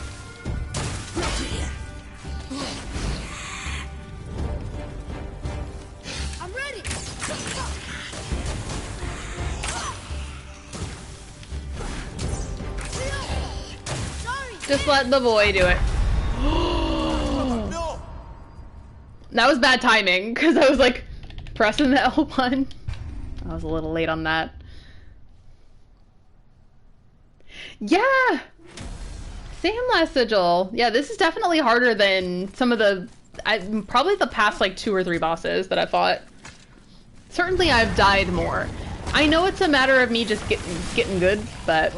I'm ready. Just let the boy do it. No! That was bad timing, because I was like pressing the L1. I was a little late on that. Yeah! Same last sigil. Yeah, this is definitely harder than some of the... probably the past like 2 or 3 bosses that I fought. Certainly I've died more. I know it's a matter of me just getting good, but...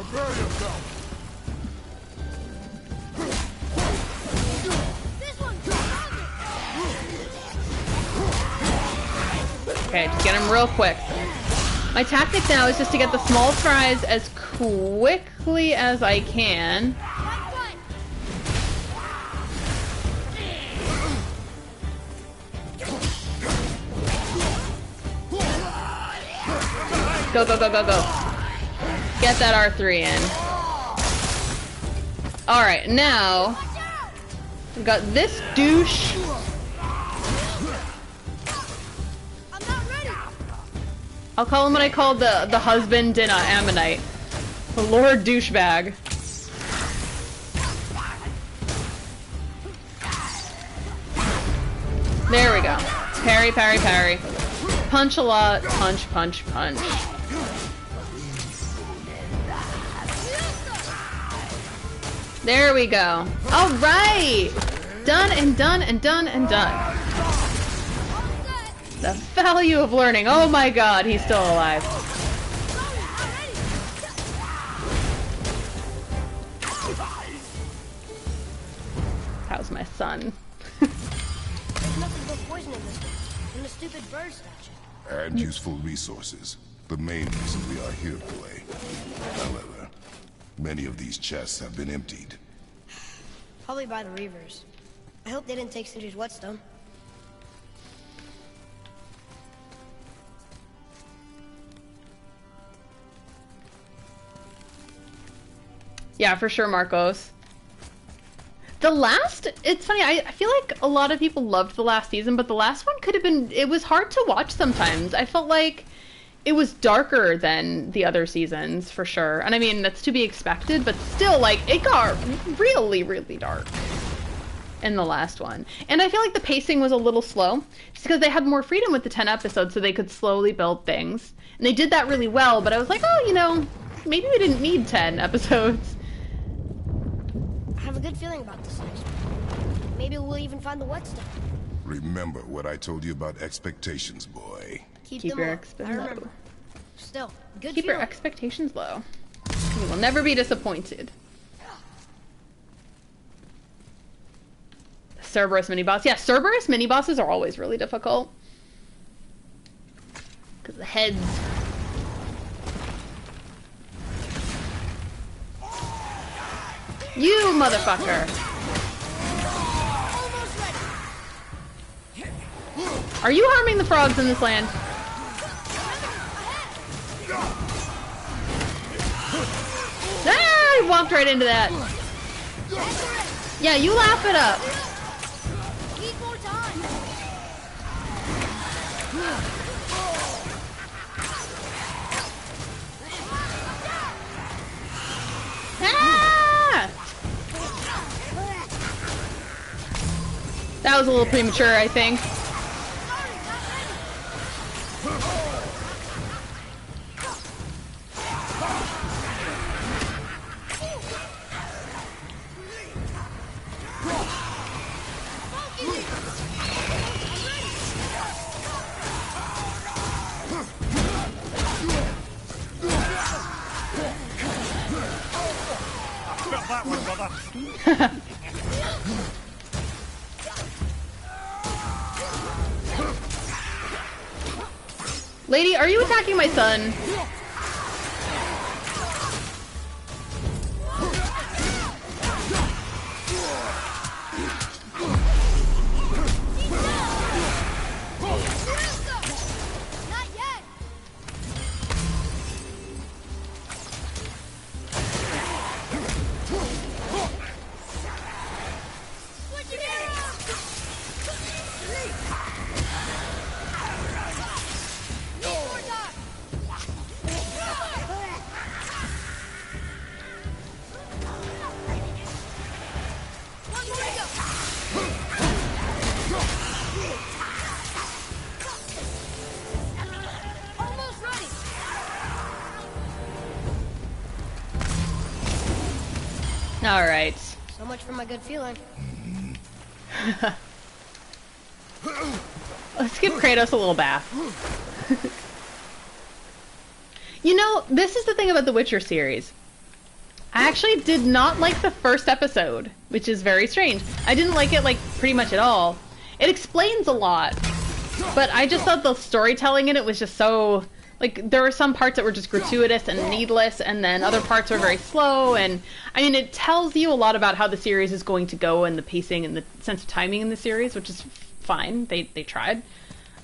Okay, just get him real quick. My tactic now is just to get the small fries as quickly as I can. Go, go, go, go, go. Get that R3 in. Alright, now we've got this douche. I'll call him what I called the husband in Ammonite. The Lord Douchebag. There we go. Parry, parry, parry. Punch a lot. Punch, punch, punch. There we go. Alright! Done and done and done and done. The value of learning. Oh my god, he's still alive. How's my son? There's nothing but poison in this one, and the stupid bird statue. And useful resources. The main reason we are here, boy. However, many of these chests have been emptied. Probably by the Reavers. I hope they didn't take Sindri's whetstone. Yeah, for sure, Marcos. It's funny, I feel like a lot of people loved the last season, but the last one could have been, it was hard to watch sometimes. I felt like it was darker than the other seasons, for sure. And I mean, that's to be expected, but still, like, it got really, really dark in the last one. And I feel like the pacing was a little slow, just because they had more freedom with the 10 episodes, so they could slowly build things. And they did that really well, but I was like, oh, you know, maybe we didn't need 10 episodes. I have a good feeling about this next one. Maybe we'll even find the whetstone. Remember what I told you about expectations, boy. Keep Keep them your low. I expectations remember. low. Still, good Keep your feeling. expectations low. You will never be disappointed. Cerberus mini-boss. Yeah, Cerberus mini-bosses are always really difficult. Because the heads... You motherfucker! Are you harming the frogs in this land? Ah! I walked right into that. Yeah, you laugh it up. Need more time. Ah! That was a little premature, I think. That one, brother. Lady, are you attacking my son? Not yet. Switch it around. Need more time. All right. So much for my good feeling. Let's give Kratos a little bath. You know, this is the thing about the Witcher series. I actually did not like the first episode, which is very strange. I didn't like it, like, pretty much at all. It explains a lot, but I just thought the storytelling in it was just so... Like, there were some parts that were just gratuitous and needless, and then other parts were very slow, and... I mean, it tells you a lot about how the series is going to go, and the pacing and the sense of timing in the series, which is fine. They tried.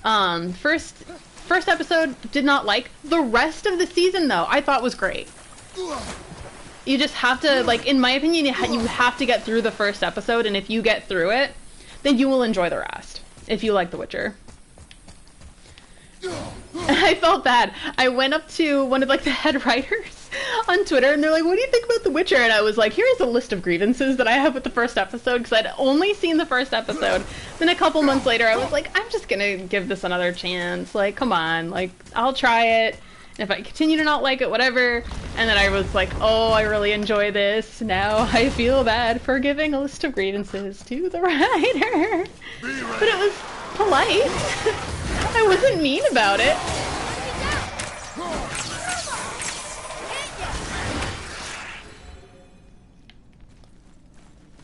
First episode, did not like. The rest of the season, though, I thought was great. You just have to, like, in my opinion, you have to get through the first episode, and if you get through it, then you will enjoy the rest, if you like The Witcher. I felt bad. I went up to one of, like, the head writers on Twitter, and they're like, what do you think about The Witcher? And I was like, here's a list of grievances that I have with the first episode, because I'd only seen the first episode. Then a couple months later, I was like, I'm just gonna give this another chance. Like, come on. Like, I'll try it. And if I continue to not like it, whatever. And then I was like, oh, I really enjoy this. Now I feel bad for giving a list of grievances to the writer. But it was polite. I wasn't mean about it.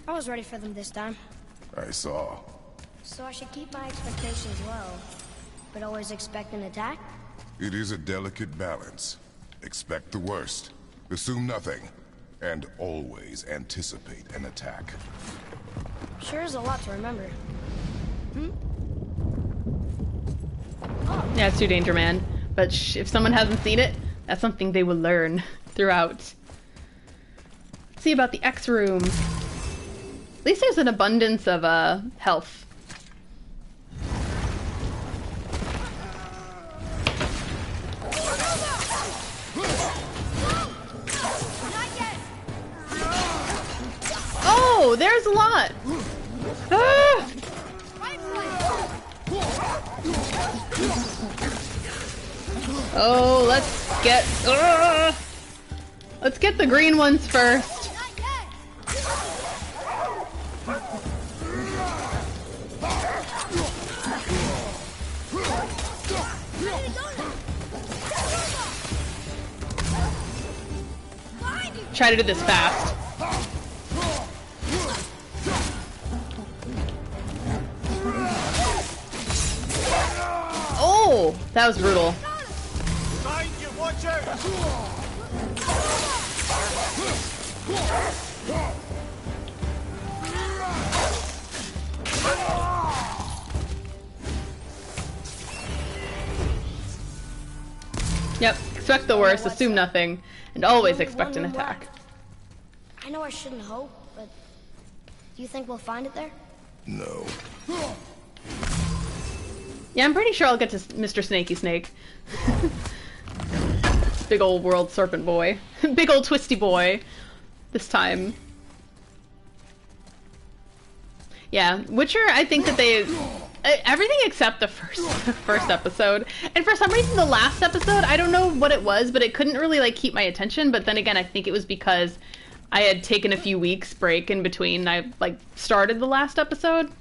I was ready for them this time. I saw. So I should keep my expectations low, but always expect an attack? It is a delicate balance. Expect the worst, assume nothing, and always anticipate an attack. Sure is a lot to remember. Yeah, it's too Danger Man. But if someone hasn't seen it, that's something they will learn throughout. Let's see about the X room. At least there's an abundance of health. Oh, there's a lot. Ah! Oh, let's get the green ones first. Try to do this fast. Oh, that was brutal. Yep, expect the worst, assume nothing, and always expect an attack. I know I shouldn't hope, but do you think we'll find it there? No. Yeah, I'm pretty sure I'll get to Mr. Snaky Snake. Big old World Serpent boy. Big old twisty boy. This time. Yeah, Witcher, I think that they... everything except the first episode. And for some reason, the last episode, I don't know what it was, but it couldn't really, like, keep my attention. But then again, I think it was because I had taken a few weeks break in between. I, like, started the last episode.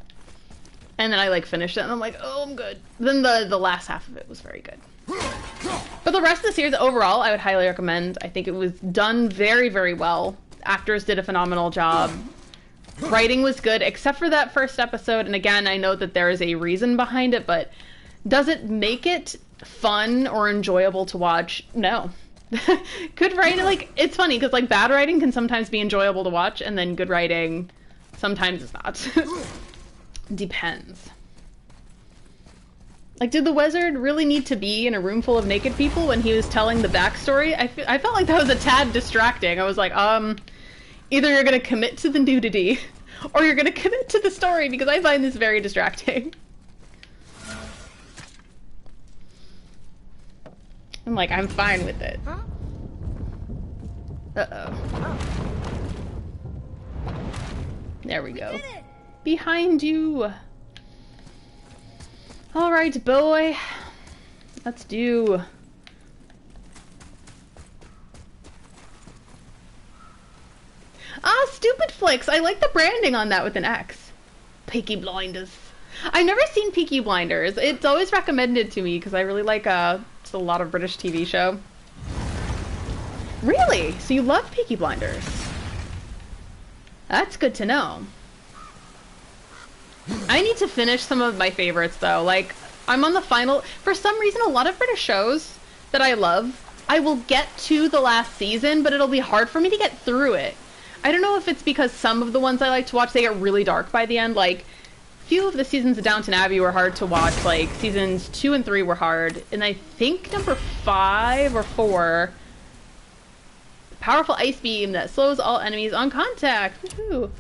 And then I, like, finished it, and I'm like, oh, I'm good. Then the last half of it was very good. But the rest of the series, overall, I would highly recommend. I think it was done very, very well. Actors did a phenomenal job. Writing was good, except for that first episode. And again, I know that there is a reason behind it, but does it make it fun or enjoyable to watch? No. Good writing, like, it's funny, because, like, bad writing can sometimes be enjoyable to watch, and then good writing sometimes is not. Depends. Like, did the wizard really need to be in a room full of naked people when he was telling the backstory? I felt like that was a tad distracting. I was like, either you're gonna commit to the nudity, or you're gonna commit to the story, because I find this very distracting. I'm like, I'm fine with it. Huh? Uh-oh. There we go. Behind you! Alright, boy. Let's do... Ah, Stupid Flicks. I like the branding on that with an X. Peaky Blinders. I've never seen Peaky Blinders. It's always recommended to me because I really like it's a lot of British TV show. Really? So you love Peaky Blinders? That's good to know. I need to finish some of my favorites though. Like, I'm on the final... For some reason, a lot of British shows that I love, I will get to the last season, but it'll be hard for me to get through it. I don't know if it's because some of the ones I like to watch, they get really dark by the end. Like, few of the seasons of Downton Abbey were hard to watch. Like, seasons 2 and 3 were hard. And I think number 5 or 4... Powerful ice beam that slows all enemies on contact. Woohoo!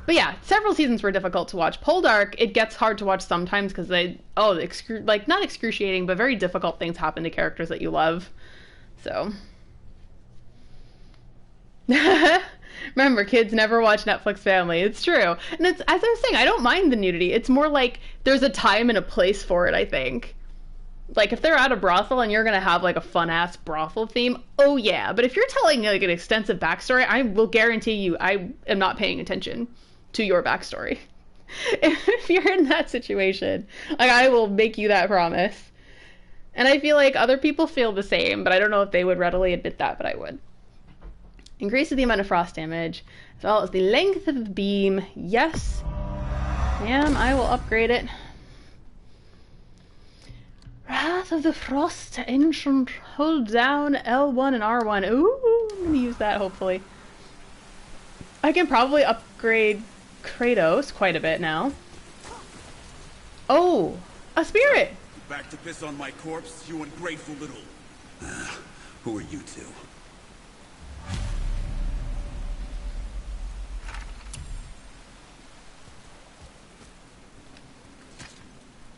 But yeah, several seasons were difficult to watch. Poldark, it gets hard to watch sometimes because like, not excruciating, but very difficult things happen to characters that you love. So. Remember, kids never watch Netflix Family. It's true. And it's, as I was saying, I don't mind the nudity. It's more like there's a time and a place for it, I think. Like, if they're at a brothel and you're gonna have, like, a fun-ass brothel theme, oh yeah. But if you're telling, like, an extensive backstory, I will guarantee you I am not paying attention to your backstory. If you're in that situation, like, I will make you that promise. And I feel like other people feel the same, but I don't know if they would readily admit that, but I would. Increases the amount of frost damage, as well as the length of the beam. Yes. Ma'am, I will upgrade it. Wrath of the Frost Ancient. Hold down L1 and R1. Ooh, I'm gonna use that, hopefully. I can probably upgrade Kratos quite a bit now. Oh, a spirit! Back to piss on my corpse, you ungrateful little... who are you two?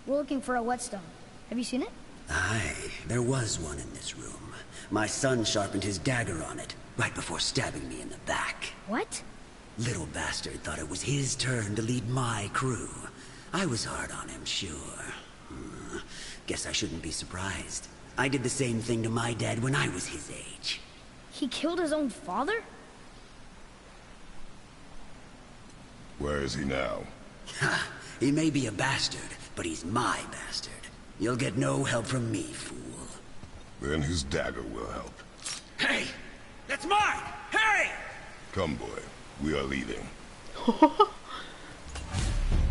We're looking for a whetstone. Have you seen it? Aye, there was one in this room. My son sharpened his dagger on it, right before stabbing me in the back. What? Little bastard thought it was his turn to lead my crew. I was hard on him, sure. Guess I shouldn't be surprised. I did the same thing to my dad when I was his age. He killed his own father? Where is he now? Ha! He may be a bastard, but he's my bastard. You'll get no help from me, fool. Then his dagger will help. Hey! That's mine! Hey! Come, boy. We are leaving.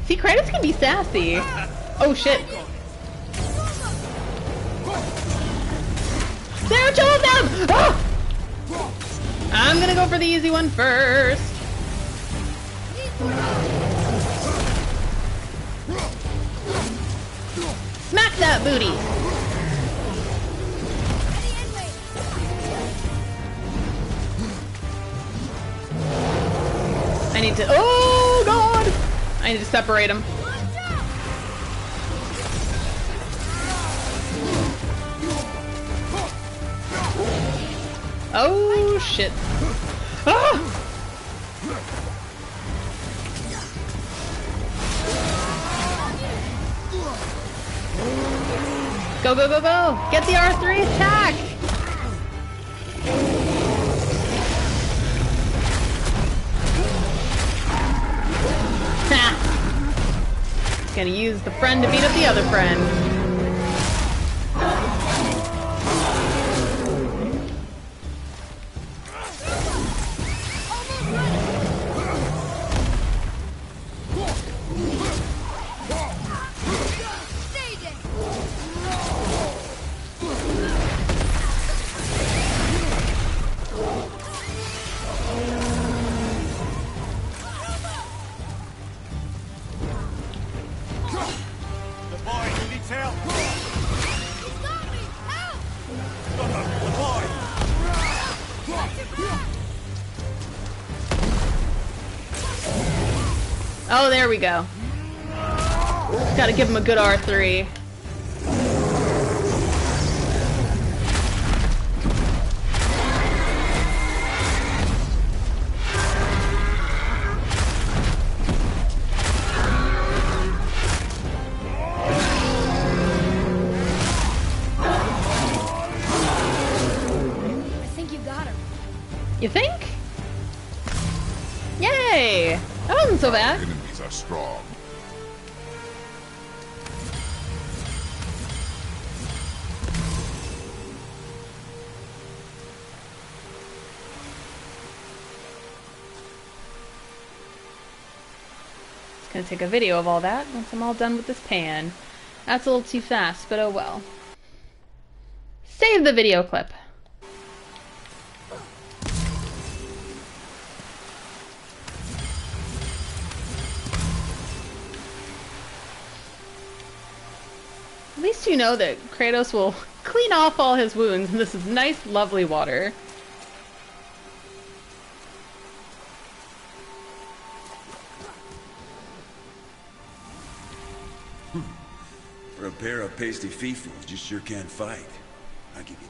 See, Kratos can be sassy. Oh, shit. There are two of them! Oh! I'm gonna go for the easy one first. Smack that booty! I need to... Oh, God! I need to separate them. Oh, shit. Ah! Go, go, go, go! Get the R3 attack! Ha! Gonna use the friend to beat up the other friend. Oh, there we go. Gotta give him a good R3. I think you got him. You think? That wasn't so Our bad. enemies are strong. Just gonna take a video of all that once I'm all done with this pan. That's a little too fast, but oh well. Save the video clip. At least you know that Kratos will clean off all his wounds, and this is nice, lovely water. For a pair of pasty fiefos, you sure can fight. I'll give you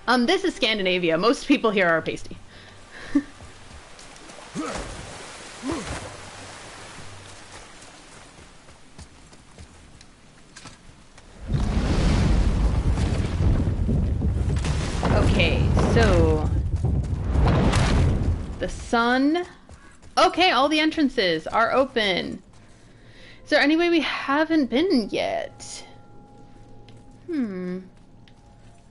that. This is Scandinavia. Most people here are pasty. Okay, so the sun. Okay, all the entrances are open. Is there any way we haven't been yet?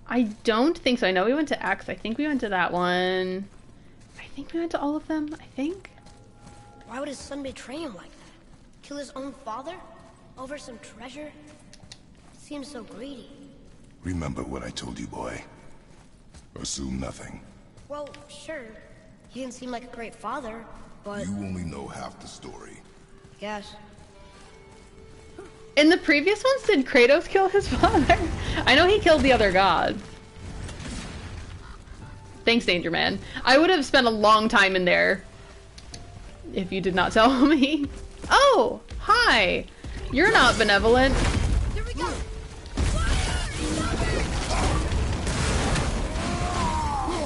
I don't think so. I know we went to X. I think we went to that one. I think we went to all of them. I think. Why would his son betray him like that? Kill his own father? Over some treasure? Seems so greedy. Remember what I told you, boy. Assume nothing. Well, sure. He didn't seem like a great father, but... You only know half the story. Yes. In the previous ones, did Kratos kill his father? I know he killed the other gods. Thanks, Danger Man. I would have spent a long time in there if you did not tell me. Oh, hi. You're not benevolent. Here we go!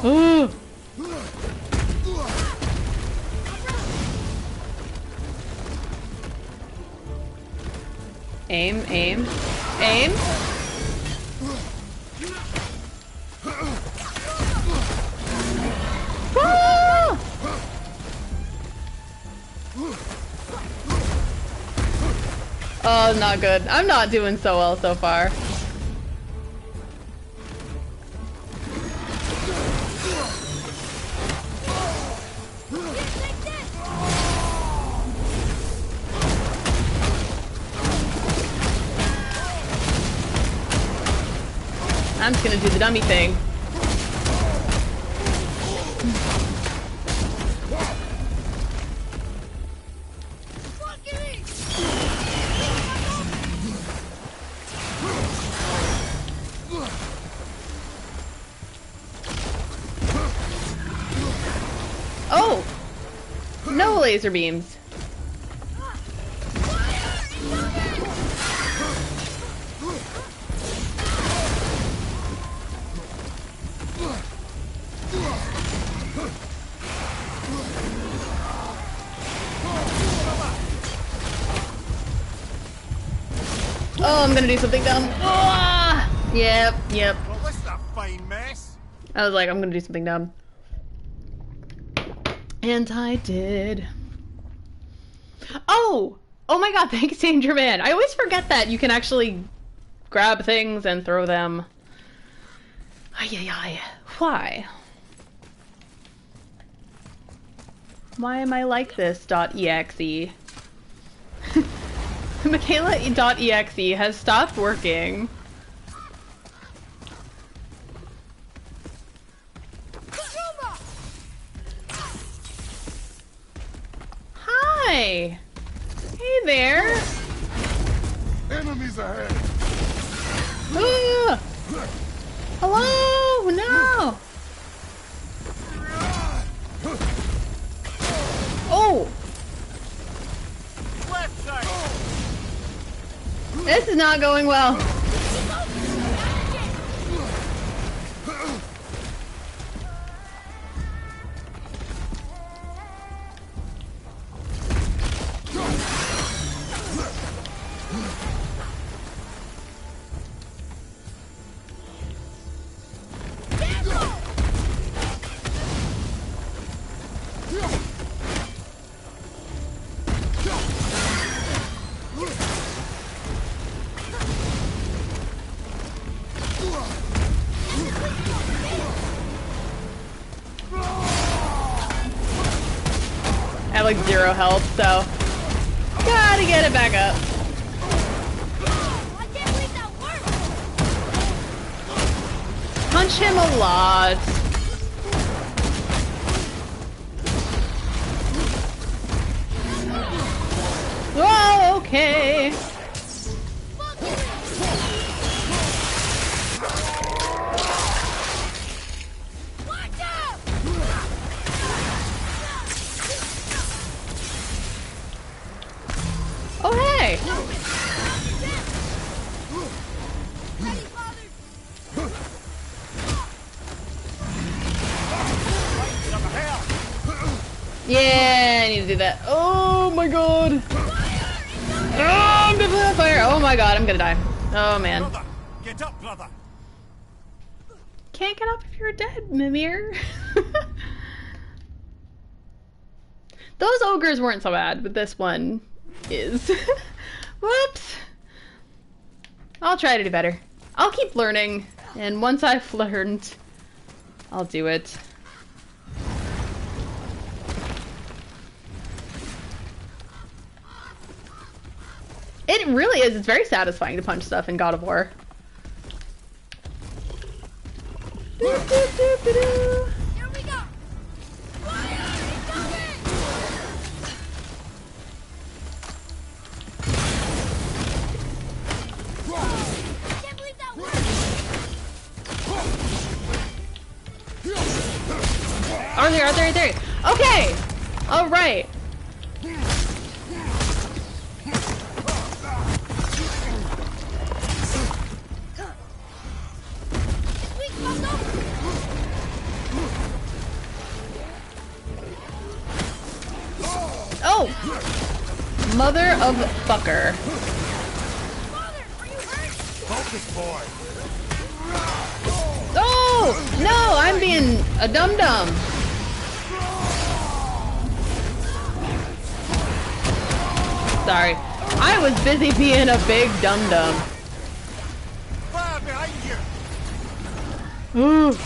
Ooh. Aim, aim, aim. Ah! Oh, not good. I'm not doing so well so far. I'm just gonna do the dummy thing. Oh! No laser beams. Oh, I'm gonna do something dumb. Ah! Yep, yep. Well, this is a fine mess. I was like, I'm gonna do something dumb. And I did. Oh! Oh my god, thanks, Danger Man. I always forget that you can actually grab things and throw them. Ay, ay, ay. Why? Why am I like this? .exe. Michaela.exe has stopped working. Hi! Hey there! Enemies ahead! Ah! Hello! No! Oh! Left side. This is not going well. like 0 health, so gotta get it back up. I can't believe that worked! Punch him a lot. Whoa, okay. Watch out! Oh, hey. Ready, father! Yeah, I need to do that. Oh my god. Oh, I'm definitely on fire. Oh my god, I'm gonna die. Oh man. Brother, get up, brother. Can't get up if you're dead, Mimir. Those ogres weren't so bad, but this one is. Whoops. I'll try to do better. I'll keep learning, and once I've learned, I'll do it. It really is. It's very satisfying to punch stuff in God of War. Here we go! Fire! Incoming! I can't believe that worked! Arthur, right there. Okay! Alright. Oh! Mother of fucker. Father, are you hurt? Focus, boy. Oh! No, I'm being a dum-dum. Sorry. I was busy being a big dum-dum. Fire behind you. Ooh.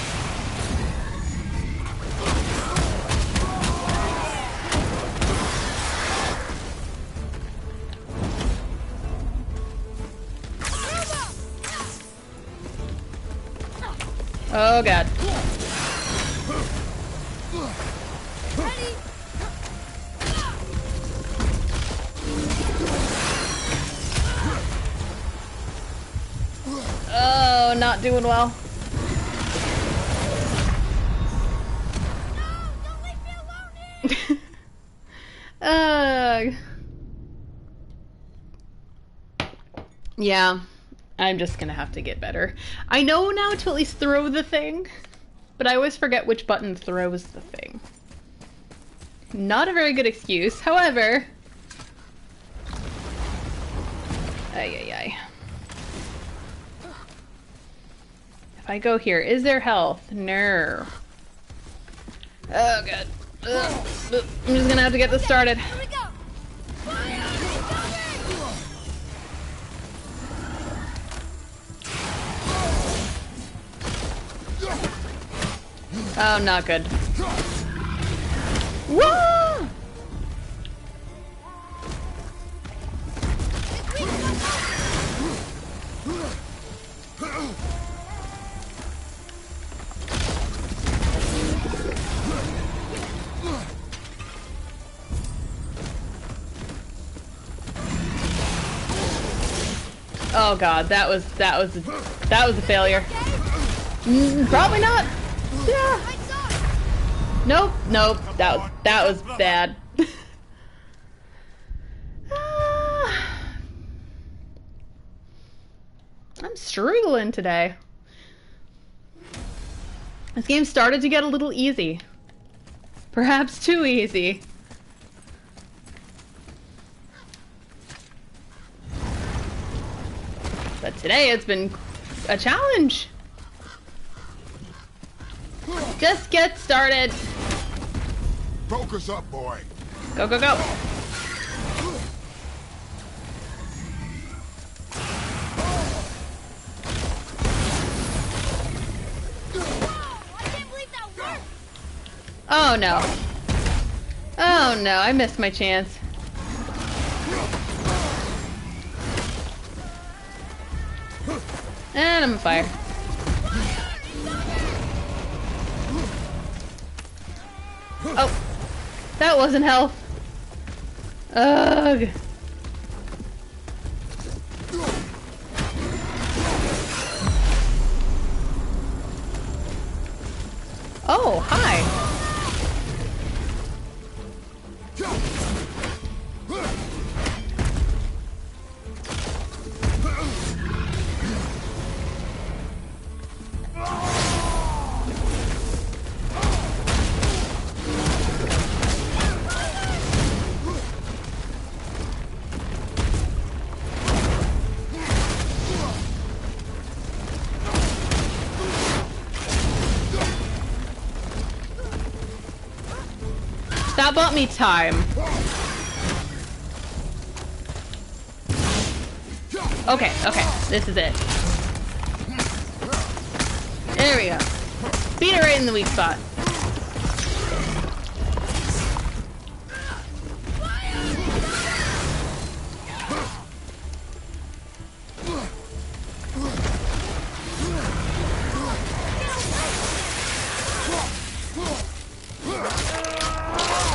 Oh god. Ready? Oh, not doing well. No! Don't leave me alone here! Yeah, I'm just gonna have to get better. I know now to at least throw the thing, but I always forget which button throws the thing. Not a very good excuse, however. Ay, ay, ay. If I go here, is there health? No. Oh god. Ugh. I'm just gonna have to get this started. Here we go! Fire! Incoming! Oh, not good. Whoa! Oh god, that was a failure. Probably not. Yeah. Nope, nope. That was bad. I'm struggling today. This game started to get a little easy. Perhaps too easy. But today it's been a challenge. Just get started. Focus up, boy. Go, go, go. I can't believe that worked! Oh no. Oh no, I missed my chance. And I'm on fire. Oh, that wasn't health. Ugh. Oh, hi. That bought me time. Okay, okay, this is it. There we go. Beat it right in the weak spot.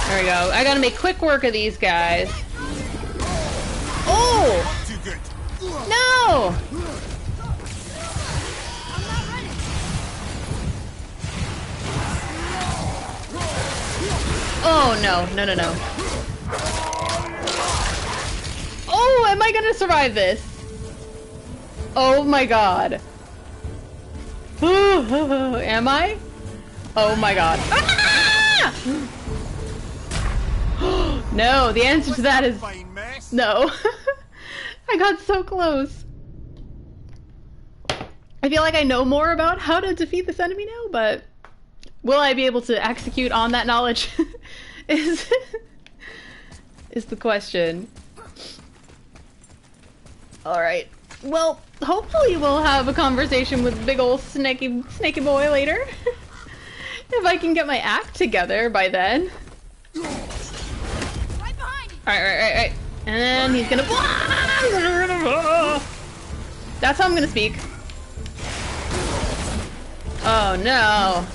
There we go. I gotta make quick work of these guys. Oh! No! Oh no, no, no, no. Oh, am I gonna survive this? Oh my god. Am I? Oh my god. Ah! No, the answer to that is no. I got so close. I feel like I know more about how to defeat this enemy now, but will I be able to execute on that knowledge is the question. Alright. Well, hopefully we'll have a conversation with big ol' snaky boy later. If I can get my act together by then. Alright. And then he's gonna... That's how I'm gonna speak. Oh no.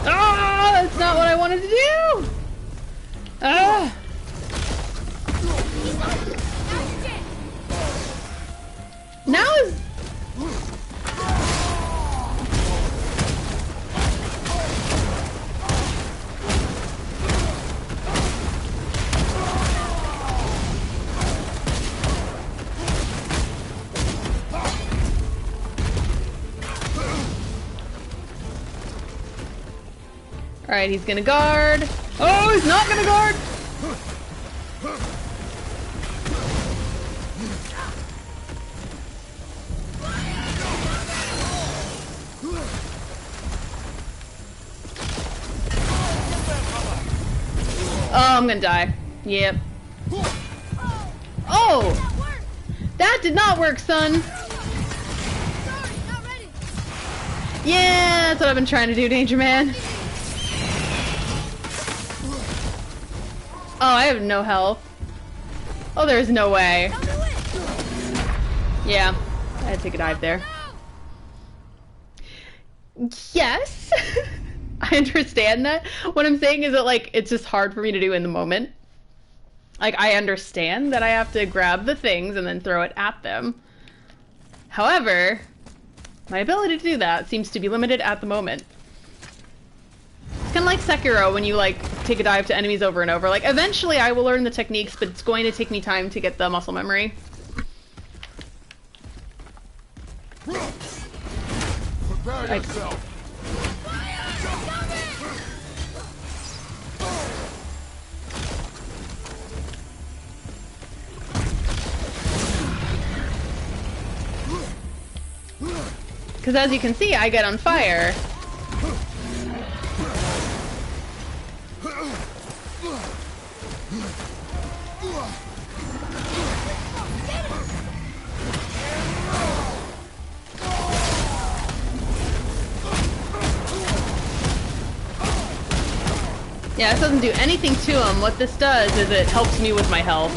Ah, that's not what I wanted to do! Ah! Now is... Alright, he's gonna guard. Oh, he's not gonna guard! Oh, I'm gonna die. Yep. Oh! That did not work, son! Yeah, that's what I've been trying to do, Danger Man. Oh, I have no health. Oh, there's no way. Yeah, I had to take a dive there. Yes! I understand that. What I'm saying is that, like, it's just hard for me to do in the moment. Like, I understand that I have to grab the things and then throw it at them. However, my ability to do that seems to be limited at the moment. It's kind of like Sekiro when you, like, take a dive to enemies over and over. Like, eventually I will learn the techniques, but it's going to take me time to get the muscle memory. Prepare yourself. Because as you can see, I get on fire. Yeah, this doesn't do anything to him. What this does is it helps me with my health.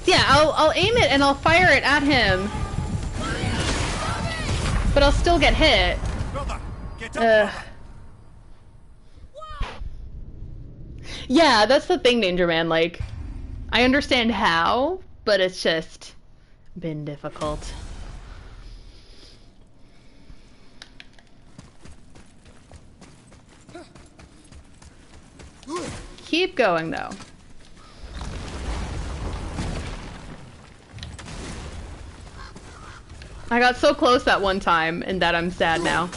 Yeah, I'll aim it and I'll fire it at him. But I'll still get hit. Yeah, that's the thing, Danger Man. Like, I understand how, but it's just been difficult. Keep going, though. I got so close that one time, and that I'm sad now.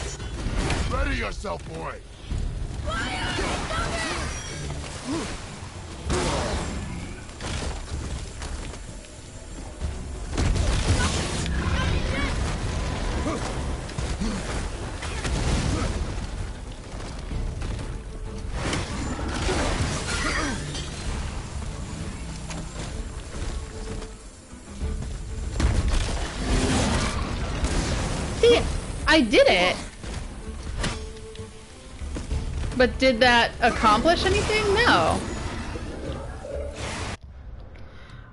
Ready yourself, boy. See, I did it. But did that accomplish anything? No.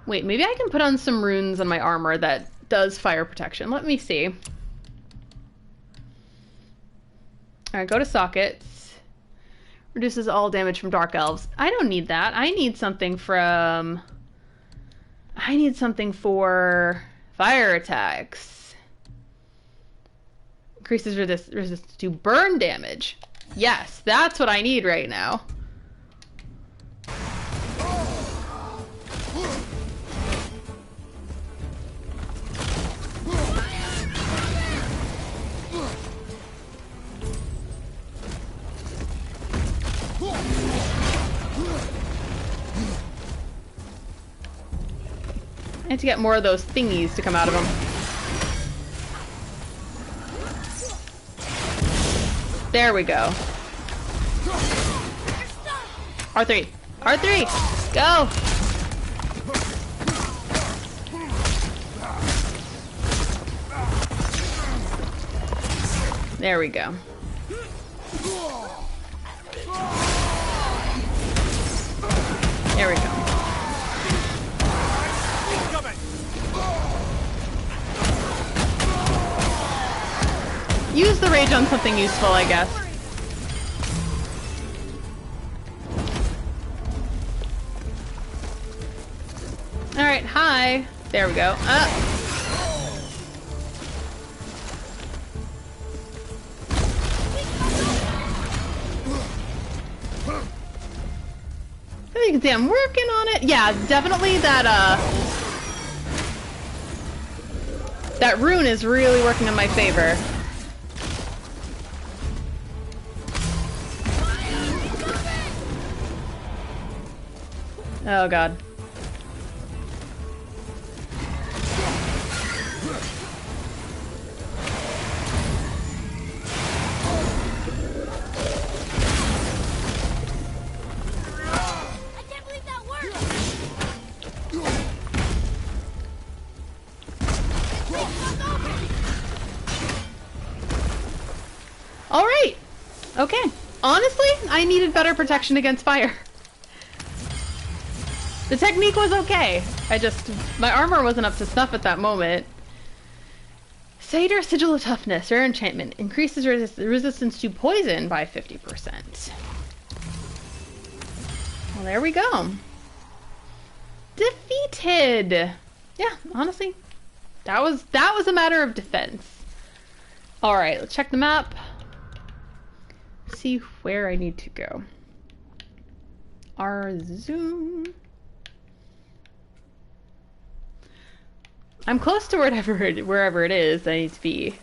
Wait, maybe I can put on some runes on my armor that does fire protection. Let me see. Alright, go to sockets. Reduces all damage from dark elves. I don't need that. I need something from... I need something for fire attacks. Increases resistance to burn damage. Yes, that's what I need right now. I need to get more of those thingies to come out of them. There we go. R3. R3! Go! There we go. There we go. Use the rage on something useful, I guess. Alright, hi. There we go. I think you can see I'm working on it. Yeah, definitely that, that rune is really working in my favor. Oh god. Alright! Okay. Honestly, I needed better protection against fire. The technique was okay. My armor wasn't up to snuff at that moment. Satyr Sigil of Toughness, rare enchantment. Increases resistance to poison by 50%. Well, there we go. Defeated! Yeah, honestly, that was a matter of defense. Alright, let's check the map. See where I need to go. Our zoom. I'm close to wherever it is I need to be.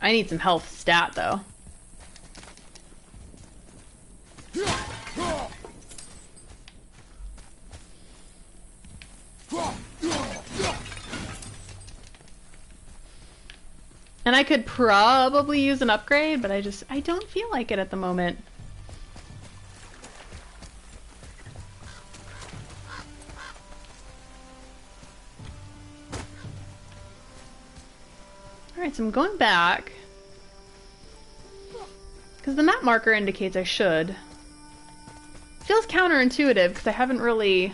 I need some health stat though. And I could probably use an upgrade, but I don't feel like it at the moment. Alright, so I'm going back. Because the map marker indicates I should. Feels counterintuitive because I haven't really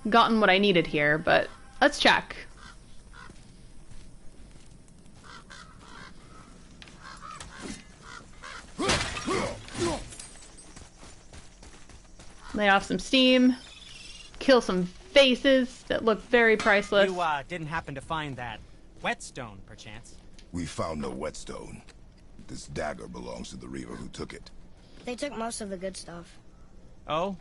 gotten what I needed here, but let's check. Lay off some steam. Kill some faces that look very priceless. You, didn't happen to find that whetstone, perchance? We found no whetstone. This dagger belongs to the Reaver who took it. They took most of the good stuff. Oh?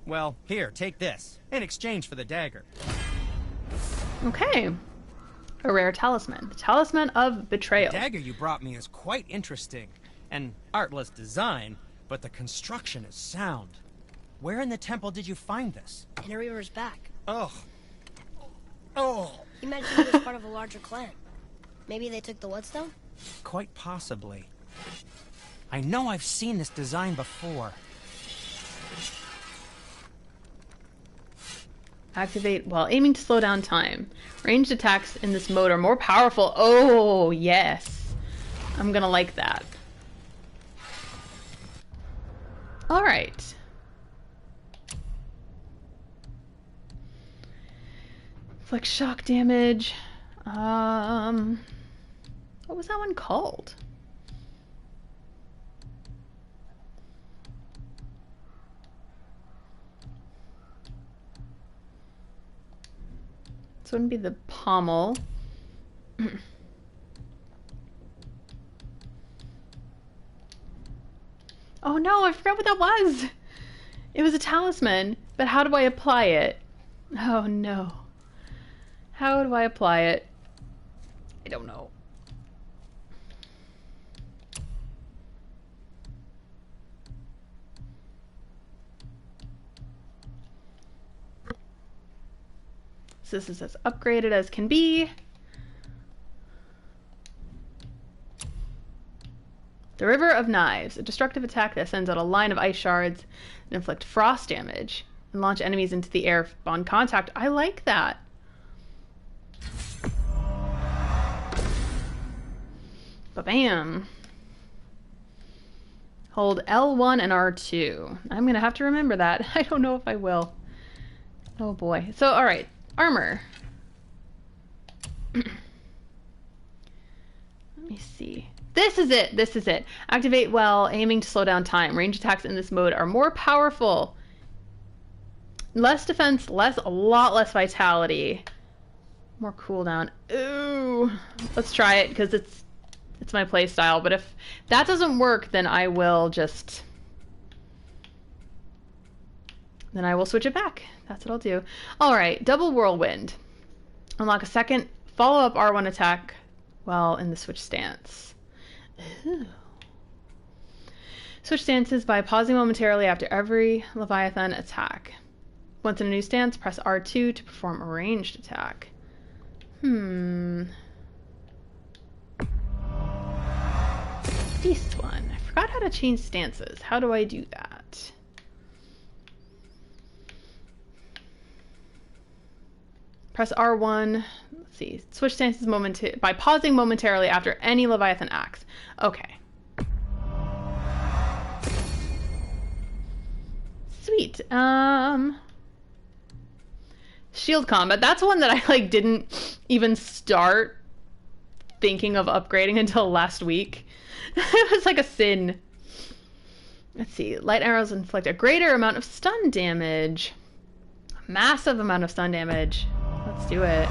Well, here, take this. In exchange for the dagger. Okay. A rare talisman. The Talisman of Betrayal. The dagger you brought me is quite interesting. An artless design, but the construction is sound. Where in the temple did you find this? In a Reaver's back. Oh. Oh. You mentioned it was part of a larger clan. Maybe they took the whetstone? Quite possibly. I know I've seen this design before. Activate while aiming to slow down time. Ranged attacks in this mode are more powerful. Oh, yes. I'm gonna like that. Alright. Inflict shock damage. What was that one called? This wouldn't be the pommel. Oh no, I forgot what that was! It was a talisman, but how do I apply it? Oh no. How do I apply it? I don't know. So this is as upgraded as can be. The River of Knives, a destructive attack that sends out a line of ice shards and inflict frost damage and launch enemies into the air on contact. I like that. Ba-bam. Hold L1 and R2. I'm gonna have to remember that. I don't know if I will. Oh boy. So, alright. Armor. Let me see. This is it. This is it. Activate while aiming to slow down time. Range attacks in this mode are more powerful. Less defense, a lot less vitality. More cooldown. Ooh. Let's try it because it's my play style. But if that doesn't work, then I will just... Then I will switch it back. That's what I'll do. Alright, double whirlwind. Unlock a second follow-up R1 attack while in the switch stance. Ooh. Switch stances by pausing momentarily after every Leviathan attack. Once in a new stance, press R2 to perform a ranged attack. This one. I forgot how to change stances. How do I do that? Press R1. Let's see. Switch stances by pausing momentarily after any Leviathan acts. Okay. Sweet. Shield combat. That's one that I didn't even start thinking of upgrading until last week. It was like a sin. Let's see. Light arrows inflict a greater amount of stun damage. A massive amount of stun damage. Let's do it.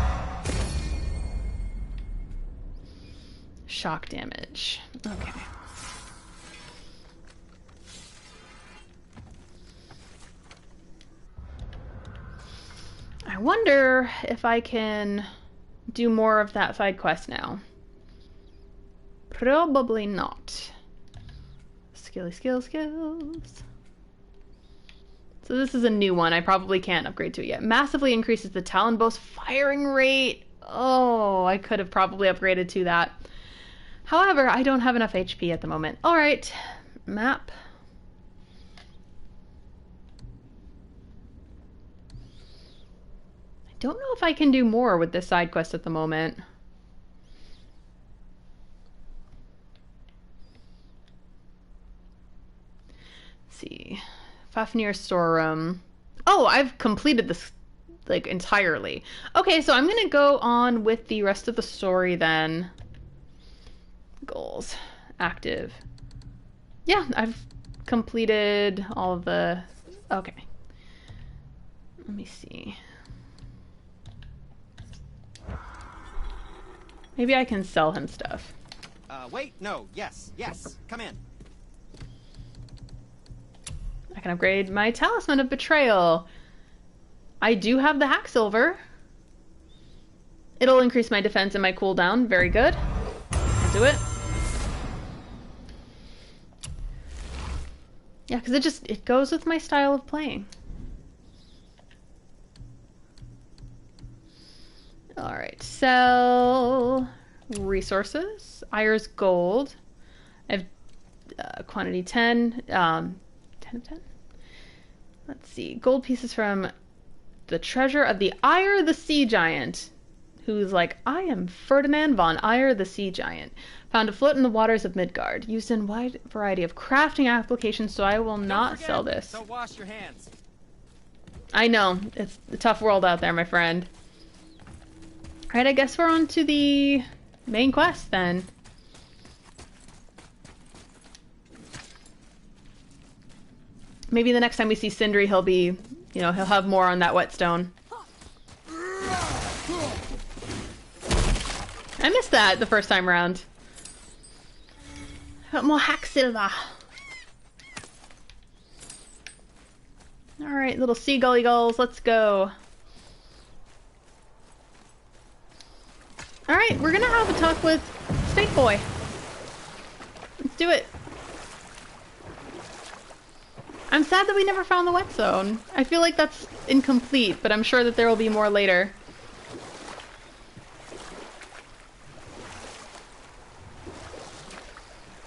Shock damage. Okay. I wonder if I can do more of that side quest now. Probably not. Skills. So this is a new one. I probably can't upgrade to it yet. Massively increases the Talon bow's firing rate. Oh, I could have probably upgraded to that. However, I don't have enough HP at the moment. Alright, map. I don't know if I can do more with this side quest at the moment. Let's see. Fafnir Storeroom. Oh, I've completed this like entirely. Okay, so I'm gonna go on with the rest of the story then. Goals. Active. Yeah, I've completed all of the... Okay. Let me see. Maybe I can sell him stuff. Wait, no, yes, come in. I can upgrade my Talisman of Betrayal. I do have the Hack Silver. It'll increase my defense and my cooldown. Very good. I'll do it. Yeah, because it goes with my style of playing. Alright, sell resources. Ire's gold. I have quantity 10. 10 of 10. Let's see. Gold pieces from the treasure of the Ire the Sea Giant, who's like, I am Ferdinand von Ire the Sea Giant, found afloat in the waters of Midgard, used in a wide variety of crafting applications, so I will not sell this. Don't wash your hands. I know, it's a tough world out there, my friend. Alright, I guess we're on to the main quest then. Maybe the next time we see Sindri, he'll be, you know, he'll have more on that whetstone. I missed that the first time around. More hack silver. Alright, little seagull gulls, let's go. Alright, we're gonna have a talk with Snake Boy. Let's do it. I'm sad that we never found the whetstone. I feel like that's incomplete, but I'm sure that there will be more later.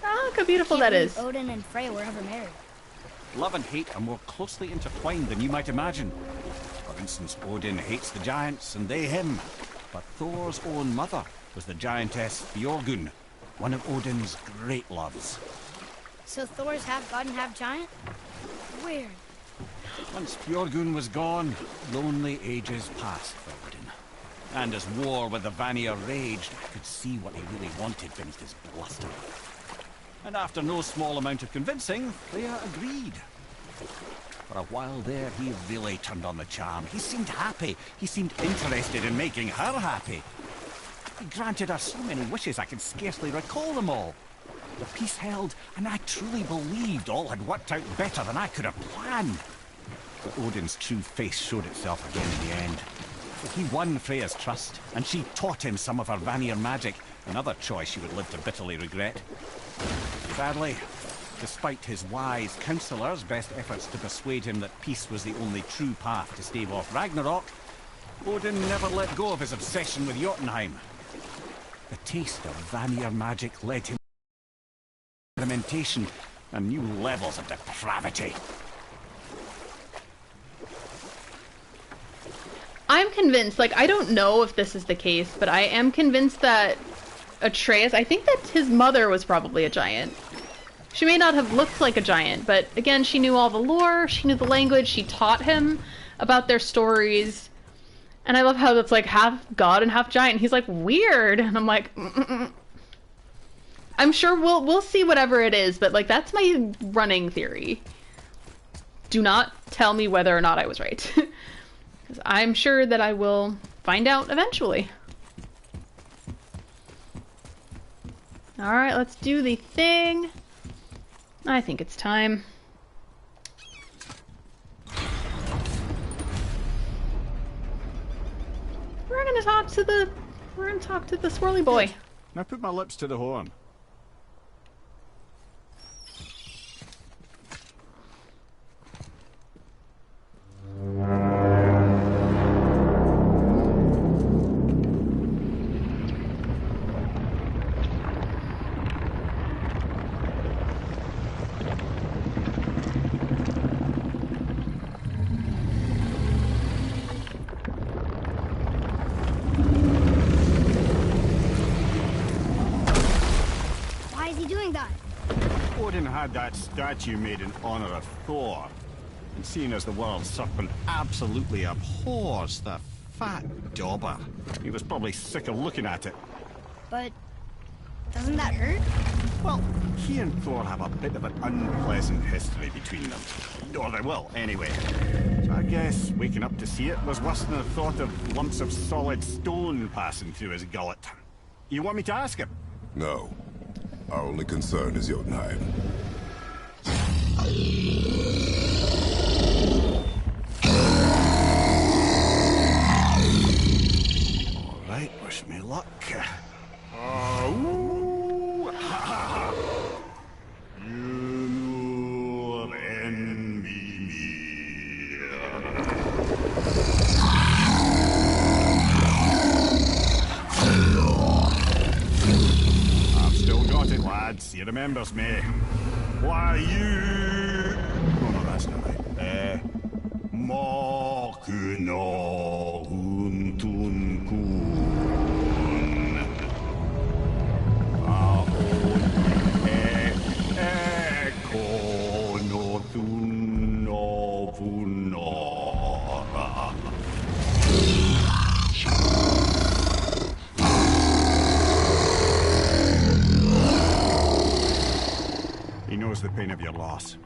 Ah, look how beautiful that is. Odin and Freya were ever married. Love and hate are more closely intertwined than you might imagine. For instance, Odin hates the giants and they him. But Thor's own mother was the giantess Björgun, one of Odin's great loves. So Thor's half god and half giant? Weird. Once Björgun was gone, lonely ages passed for Odin. And as war with the Vanir raged, I could see what he really wanted beneath his bluster. And after no small amount of convincing, Freya agreed. For a while there, he really turned on the charm. He seemed happy. He seemed interested in making her happy. He granted her so many wishes I could scarcely recall them all. The peace held, and I truly believed all had worked out better than I could have planned. But Odin's true face showed itself again in the end. He won Freya's trust, and she taught him some of her Vanir magic, another choice she would live to bitterly regret. Sadly, despite his wise counselors' best efforts to persuade him that peace was the only true path to stave off Ragnarok, Odin never let go of his obsession with Jotunheim. The taste of Vanir magic led him to experimentation and new levels of depravity. I'm convinced, like, I don't know if this is the case, but I am convinced that Atreus, I think that his mother was probably a giant. She may not have looked like a giant, but again, she knew all the lore, she knew the language, she taught him about their stories. And I love how that's like half god and half giant. And he's like, weird. And I'm like, I'm sure we'll see whatever it is, but like that's my running theory. Do not tell me whether or not I was right. Because I'm sure that I will find out eventually. Alright, let's do the thing. I think it's time. We're gonna talk to the swirly boy. Now put my lips to the horn. had that statue made in honor of Thor, and seeing as the World Serpent absolutely abhors the fat dauber, he was probably sick of looking at it. But doesn't that hurt? Well, he and Thor have a bit of an unpleasant history between them. Or they will, anyway. So I guess waking up to see it was worse than the thought of lumps of solid stone passing through his gullet. You want me to ask him? No. Our only concern is Jotunheim. Alright, wish me luck. Mimir and Mimir. I've still got it, lads. He remembers me. Why you... Oh no, that's not right. Makuna Huntun Kun. Eko no Thuno Vunora. He knows the pain of your loss.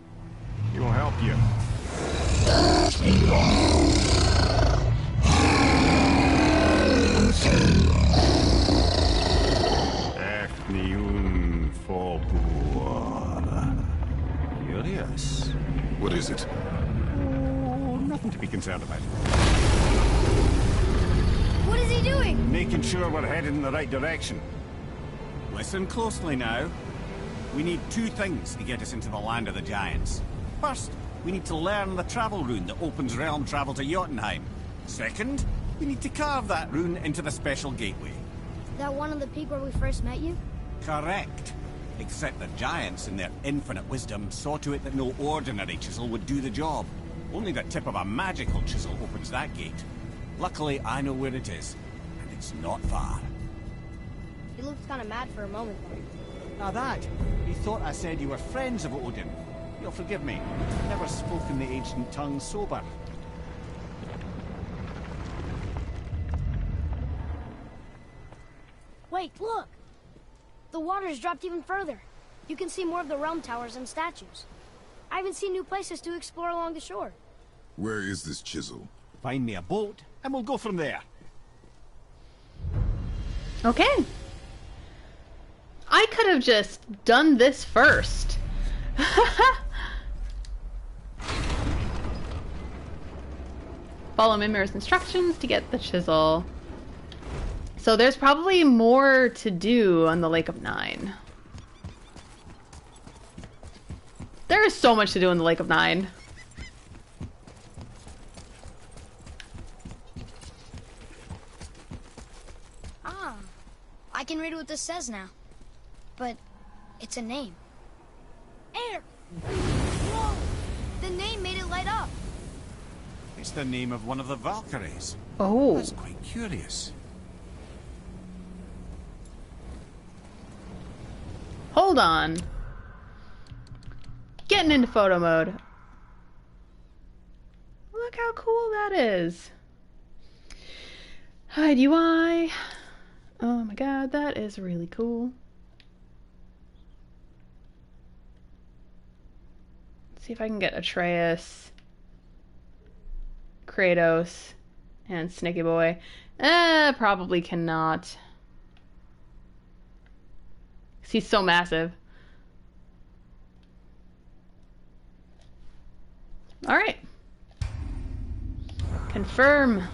He will help you. Fafnir Forbor. Curious. What is it? Oh, nothing to be concerned about. What is he doing? Making sure we're headed in the right direction. Listen closely now. We need two things to get us into the land of the giants. First, we need to learn the travel rune that opens realm travel to Jotunheim. Second, we need to carve that rune into the special gateway. That one on the peak where we first met you? Correct. Except the giants, in their infinite wisdom, saw to it that no ordinary chisel would do the job. Only the tip of a magical chisel opens that gate. Luckily, I know where it is, and it's not far. He looked kind of mad for a moment there. Now that, he thought I said you were friends of Odin. You'll forgive me. Never spoken the ancient tongue sober. Wait, look! The water's dropped even further. You can see more of the realm towers and statues. I even see new places to explore along the shore. Where is this chisel? Find me a boat, and we'll go from there. Okay. I could have just done this first. Follow Mimir's instructions to get the chisel. So there's probably more to do on the Lake of Nine. There is so much to do in the Lake of Nine. Ah, I can read what this says now. But it's a name. Air! Whoa! The name made it light up. It's the name of one of the Valkyries. Oh. That's quite curious. Hold on. Getting into photo mode. Look how cool that is. Hide UI. Oh my god, that is really cool. Let's see if I can get Atreus, Kratos, and Sneaky Boy. Probably cannot. He's so massive. Alright. Confirm.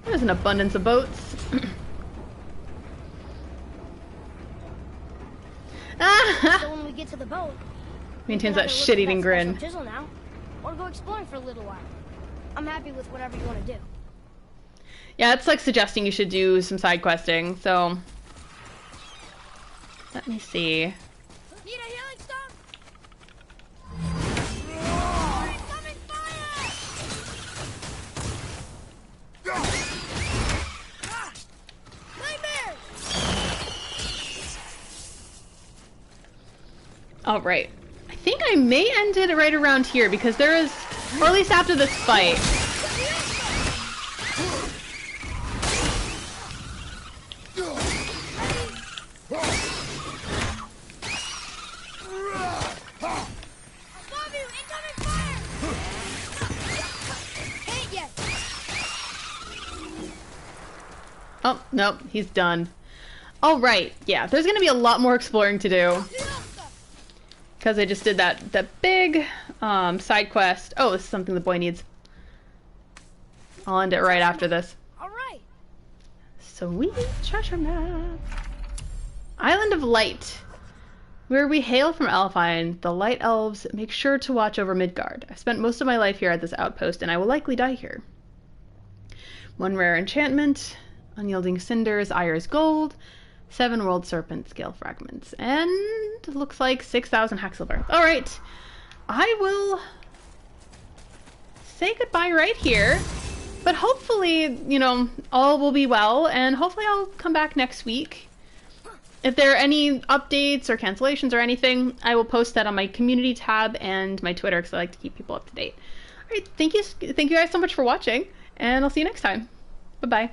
There's an abundance of boats. So when we get to the boat, Maintains that shit-eating grin. Chisel now, or go exploring for a little while. I'm happy with whatever you want to do. Yeah, it's like suggesting you should do some side questing, so let me see. Need a healing stone? Incoming fire! Alright. I think I may end it right around here because there is, or at least after this fight. Oh, nope, he's done. Alright, yeah, there's gonna be a lot more exploring to do. Because I just did that big side quest. Oh, this is something the boy needs. I'll end it right after this. Alright. Sweet treasure map. Island of Light. Where we hail from Elfine, the Light Elves make sure to watch over Midgard. I've spent most of my life here at this outpost, and I will likely die here. One rare enchantment. Unyielding Cinders, Ire's Gold, 7 World Serpent Scale Fragments, and it looks like 6,000 Hacksilver. Alright, I will say goodbye right here, but hopefully, you know, all will be well, and hopefully I'll come back next week. If there are any updates or cancellations or anything, I will post that on my community tab and my Twitter, because I like to keep people up to date. Alright, thank you guys so much for watching, and I'll see you next time. Bye-bye.